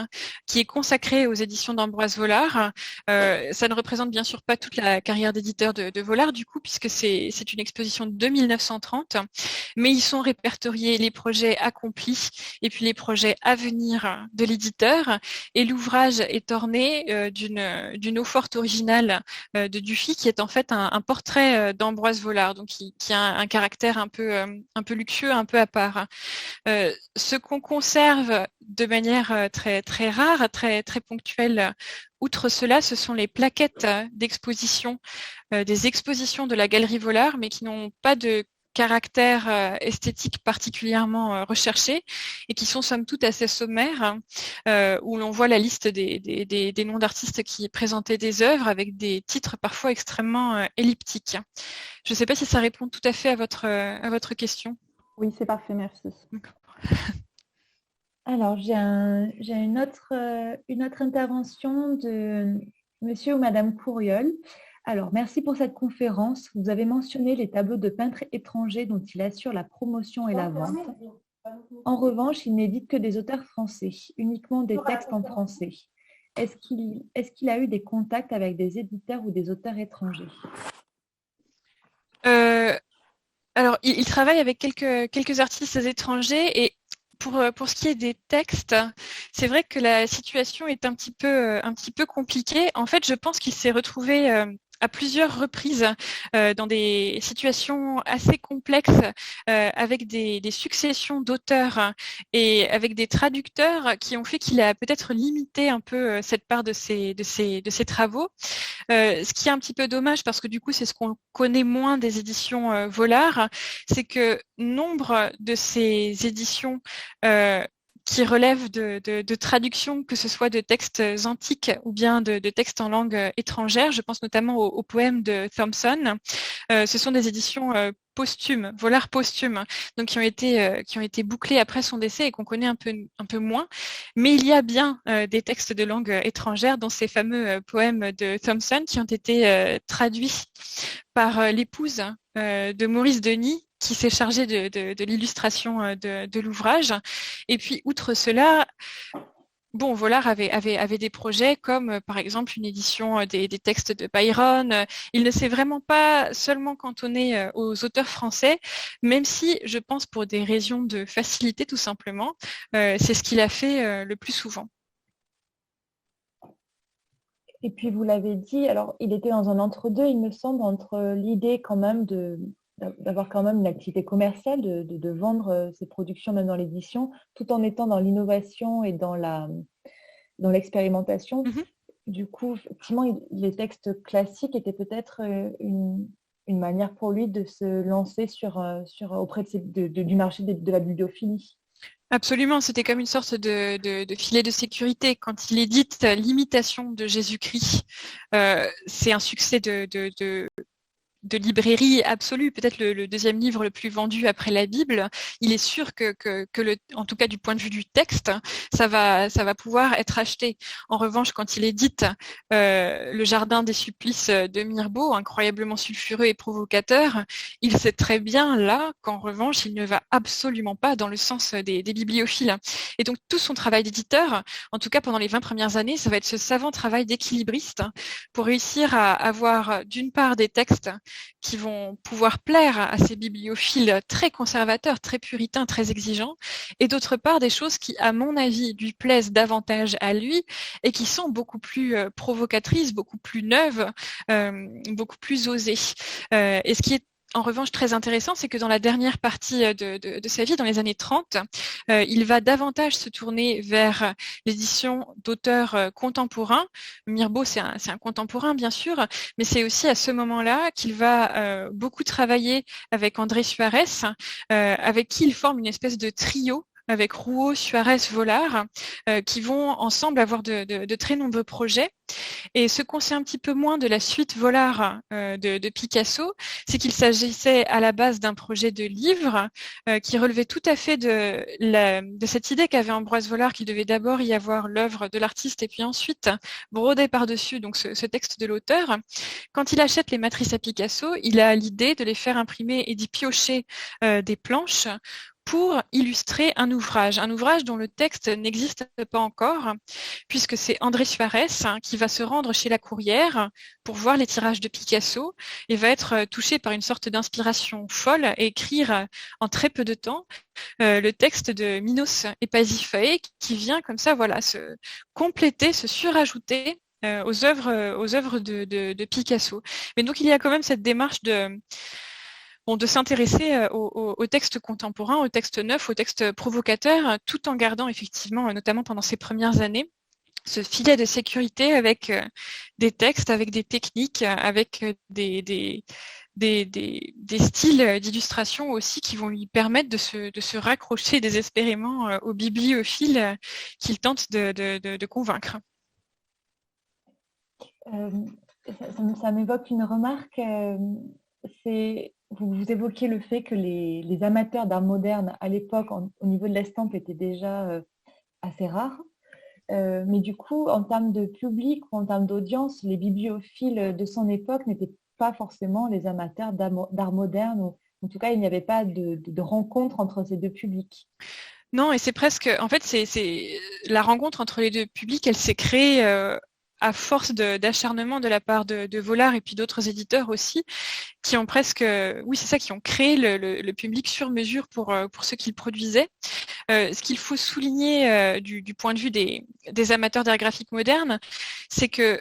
qui est consacré aux éditions d'Ambroise Vollard. Ça ne représente bien sûr pas toute la carrière d'éditeur de Vollard, du coup, puisque c'est une exposition de 1930, mais ils sont répertoriés les projets accomplis et puis les projets à venir de l'éditeur. Et l'ouvrage est orné d'une eau-forte originale de Dufy, qui est en fait un portrait d'Ambroise Vollard, donc qui a un caractère un peu luxueux, un peu à part. Ce qu'on conserve de manière très très rare, très très ponctuelle, outre cela, ce sont les plaquettes d'exposition, des expositions de la Galerie Vollard, mais qui n'ont pas de caractère esthétique particulièrement recherché et qui sont somme toute assez sommaires, où l'on voit la liste des noms d'artistes qui présentaient des œuvres avec des titres parfois extrêmement elliptiques. Je ne sais pas si ça répond tout à fait à votre question. Oui, c'est parfait, merci. Alors, j'ai une autre intervention de monsieur ou madame Courriol. Alors, merci pour cette conférence. Vous avez mentionné les tableaux de peintres étrangers dont il assure la promotion et la vente. En revanche, il n'édite que des auteurs français, uniquement des textes en français. Est-ce qu'il a eu des contacts avec des éditeurs ou des auteurs étrangers? Alors, il travaille avec quelques artistes étrangers et pour ce qui est des textes, c'est vrai que la situation est un petit peu compliquée. En fait, je pense qu'il s'est retrouvé à plusieurs reprises dans des situations assez complexes avec des successions d'auteurs et avec des traducteurs qui ont fait qu'il a peut-être limité un peu cette part de ses travaux. Ce qui est un petit peu dommage parce que du coup, c'est ce qu'on connaît moins des éditions Vollard, c'est que nombre de ces éditions qui relèvent de traductions, que ce soit de textes antiques ou bien de textes en langue étrangère. Je pense notamment aux poèmes de Thompson. Ce sont des éditions posthumes, Vollard posthumes, donc qui ont été bouclés après son décès et qu'on connaît un peu moins. Mais il y a bien des textes de langue étrangère, dont ces fameux poèmes de Thompson, qui ont été traduits par l'épouse de Maurice Denis, qui s'est chargé de l'illustration de l'ouvrage. Et puis, outre cela, bon, Vollard avait des projets comme, par exemple, une édition des textes de Byron. Il ne s'est vraiment pas seulement cantonné aux auteurs français, même si, je pense, pour des raisons de facilité, tout simplement, c'est ce qu'il a fait le plus souvent. Et puis, vous l'avez dit, alors, il était dans un entre-deux, il me semble, entre l'idée quand même d'avoir quand même une activité commerciale, de vendre ses productions même dans l'édition, tout en étant dans l'innovation et dans l'expérimentation. Mm-hmm. Du coup, effectivement, les textes classiques étaient peut-être une manière pour lui de se lancer auprès du marché de la bibliophilie. Absolument, c'était comme une sorte de filet de sécurité. Quand il édite l'imitation de Jésus-Christ, c'est un succès de librairie absolue, peut-être le deuxième livre le plus vendu après la Bible. Il est sûr que en tout cas du point de vue du texte, ça va pouvoir être acheté. En revanche, quand il édite le Jardin des supplices de Mirbeau, incroyablement sulfureux et provocateur, il sait très bien là qu'en revanche, il ne va absolument pas dans le sens des bibliophiles. Et donc tout son travail d'éditeur, en tout cas pendant les 20 premières années, ça va être ce savant travail d'équilibriste pour réussir à avoir d'une part des textes qui vont pouvoir plaire à ces bibliophiles très conservateurs, très puritains, très exigeants, et d'autre part des choses qui, à mon avis, lui plaisent davantage à lui et qui sont beaucoup plus provocatrices, beaucoup plus neuves, beaucoup plus osées. Et ce qui est en revanche très intéressant, c'est que dans la dernière partie de sa vie, dans les années 30, il va davantage se tourner vers l'édition d'auteurs contemporains. Mirbeau, c'est un contemporain, bien sûr, mais c'est aussi à ce moment-là qu'il va beaucoup travailler avec André Suarez, avec qui il forme une espèce de trio avec Rouault, Suarez, Vollard, qui vont ensemble avoir de très nombreux projets. Et ce qu'on sait un petit peu moins de la suite Vollard de Picasso, c'est qu'il s'agissait à la base d'un projet de livre qui relevait tout à fait de cette idée qu'avait Ambroise Vollard, qu'il devait d'abord y avoir l'œuvre de l'artiste et puis ensuite broder par-dessus donc ce texte de l'auteur. Quand il achète les matrices à Picasso, il a l'idée de les faire imprimer et d'y piocher des planches pour illustrer un ouvrage dont le texte n'existe pas encore, puisque c'est André Suarez qui va se rendre chez la Courrière pour voir les tirages de Picasso et va être touché par une sorte d'inspiration folle et écrire en très peu de temps le texte de Minos et Pasiphae qui vient comme ça, voilà, se compléter, se surajouter aux œuvres de Picasso. Mais donc il y a quand même cette démarche de s'intéresser aux textes contemporains, aux textes neufs, aux textes provocateurs, tout en gardant effectivement, notamment pendant ces premières années, ce filet de sécurité avec des textes, avec des techniques, avec des des styles d'illustration aussi qui vont lui permettre de se raccrocher désespérément aux bibliophiles qu'il tente de convaincre. Ça m'évoque une remarque, vous évoquez le fait que les amateurs d'art moderne à l'époque, au niveau de l'estampe, étaient déjà assez rares. Mais du coup, en termes de public ou en termes d'audience, les bibliophiles de son époque n'étaient pas forcément les amateurs d'art moderne, ou en tout cas, il n'y avait pas de rencontre entre ces deux publics. Non, et c'est presque, en fait, c'est la rencontre entre les deux publics, elle s'est créée à force d'acharnement de la part de Vollard et puis d'autres éditeurs aussi, qui ont presque, oui, c'est ça, qui ont créé le public sur mesure pour ce qu'ils produisaient. Ce qu'il faut souligner du point de vue des amateurs d'art graphique moderne, c'est que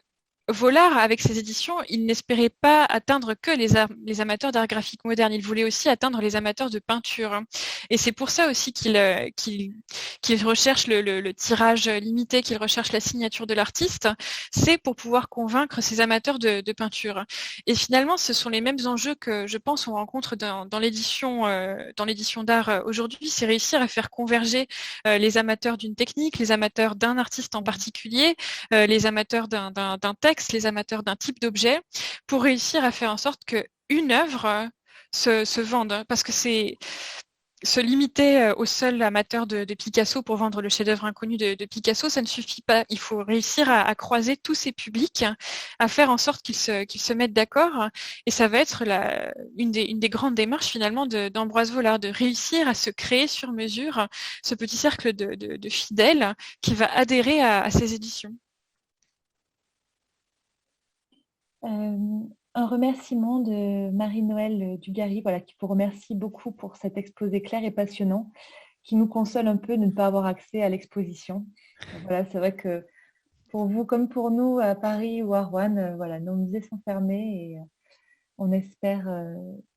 Vollard, avec ses éditions, il n'espérait pas atteindre que les amateurs d'art graphique moderne. Il voulait aussi atteindre les amateurs de peinture. Et c'est pour ça aussi qu'il recherche le tirage limité, qu'il recherche la signature de l'artiste. C'est pour pouvoir convaincre ces amateurs de peinture. Et finalement, ce sont les mêmes enjeux que, je pense, on rencontre dans l'édition d'art aujourd'hui. C'est réussir à faire converger les amateurs d'une technique, les amateurs d'un artiste en particulier, les amateurs d'un texte, les amateurs d'un type d'objet, pour réussir à faire en sorte qu'une œuvre se vende. Parce que c'est se limiter au seul amateur de Picasso pour vendre le chef-d'œuvre inconnu de Picasso, ça ne suffit pas. Il faut réussir à croiser tous ces publics, à faire en sorte qu'ils se mettent d'accord. Et ça va être une des grandes démarches finalement d'Ambroise Vollard, de réussir à se créer sur mesure ce petit cercle de fidèles qui va adhérer à ces éditions. Un remerciement de Marie-Noëlle Dugarry, voilà, qui vous remercie beaucoup pour cet exposé clair et passionnant, qui nous console un peu de ne pas avoir accès à l'exposition. Voilà, c'est vrai que pour vous comme pour nous à Paris ou à Rouen, voilà, nos musées sont fermés et on espère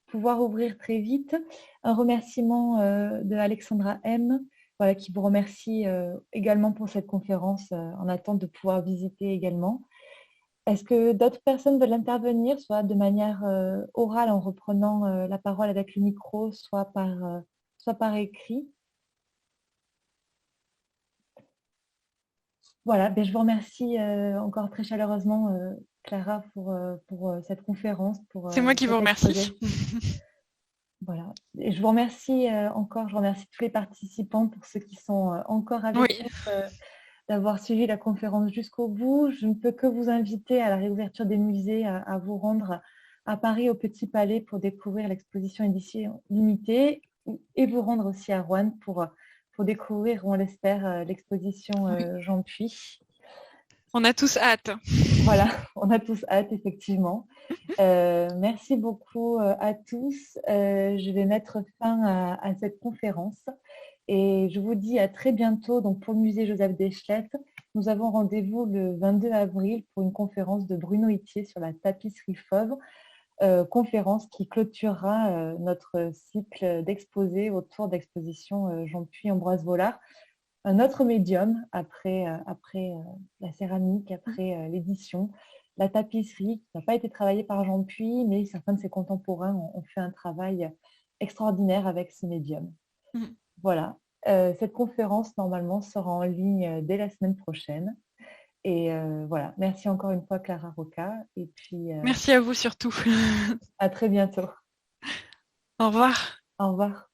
pouvoir ouvrir très vite. Un remerciement de Alexandra M, voilà, qui vous remercie également pour cette conférence, en attente de pouvoir visiter également. Est-ce que d'autres personnes veulent intervenir, soit de manière orale en reprenant la parole avec le micro, soit par écrit? Voilà, ben, je vous remercie encore très chaleureusement, Clara, pour cette conférence. C'est moi qui vous remercie. Voilà. Et je vous remercie encore, je remercie tous les participants, pour ceux qui sont encore avec nous, d'avoir suivi la conférence jusqu'au bout. Je ne peux que vous inviter à la réouverture des musées à vous rendre à Paris au Petit Palais pour découvrir l'exposition édition limitée, et vous rendre aussi à Rouen pour découvrir, on l'espère, l'exposition Jean Puy. On a tous hâte. Voilà, on a tous hâte, effectivement. Merci beaucoup à tous. Je vais mettre fin à cette conférence. Et je vous dis à très bientôt donc pour le musée Joseph Deschlettes. Nous avons rendez-vous le 22 avril pour une conférence de Bruno Itier sur la tapisserie fauve, conférence qui clôturera notre cycle d'exposés autour d'exposition Jean Puy Ambroise Vollard. Un autre médium après la céramique, après l'édition, la tapisserie, qui n'a pas été travaillée par Jean Puy, mais certains de ses contemporains ont fait un travail extraordinaire avec ce médium. Voilà, cette conférence normalement sera en ligne dès la semaine prochaine. Et voilà, merci encore une fois Clara Roca. Et puis, merci à vous surtout. À très bientôt. Au revoir. Au revoir.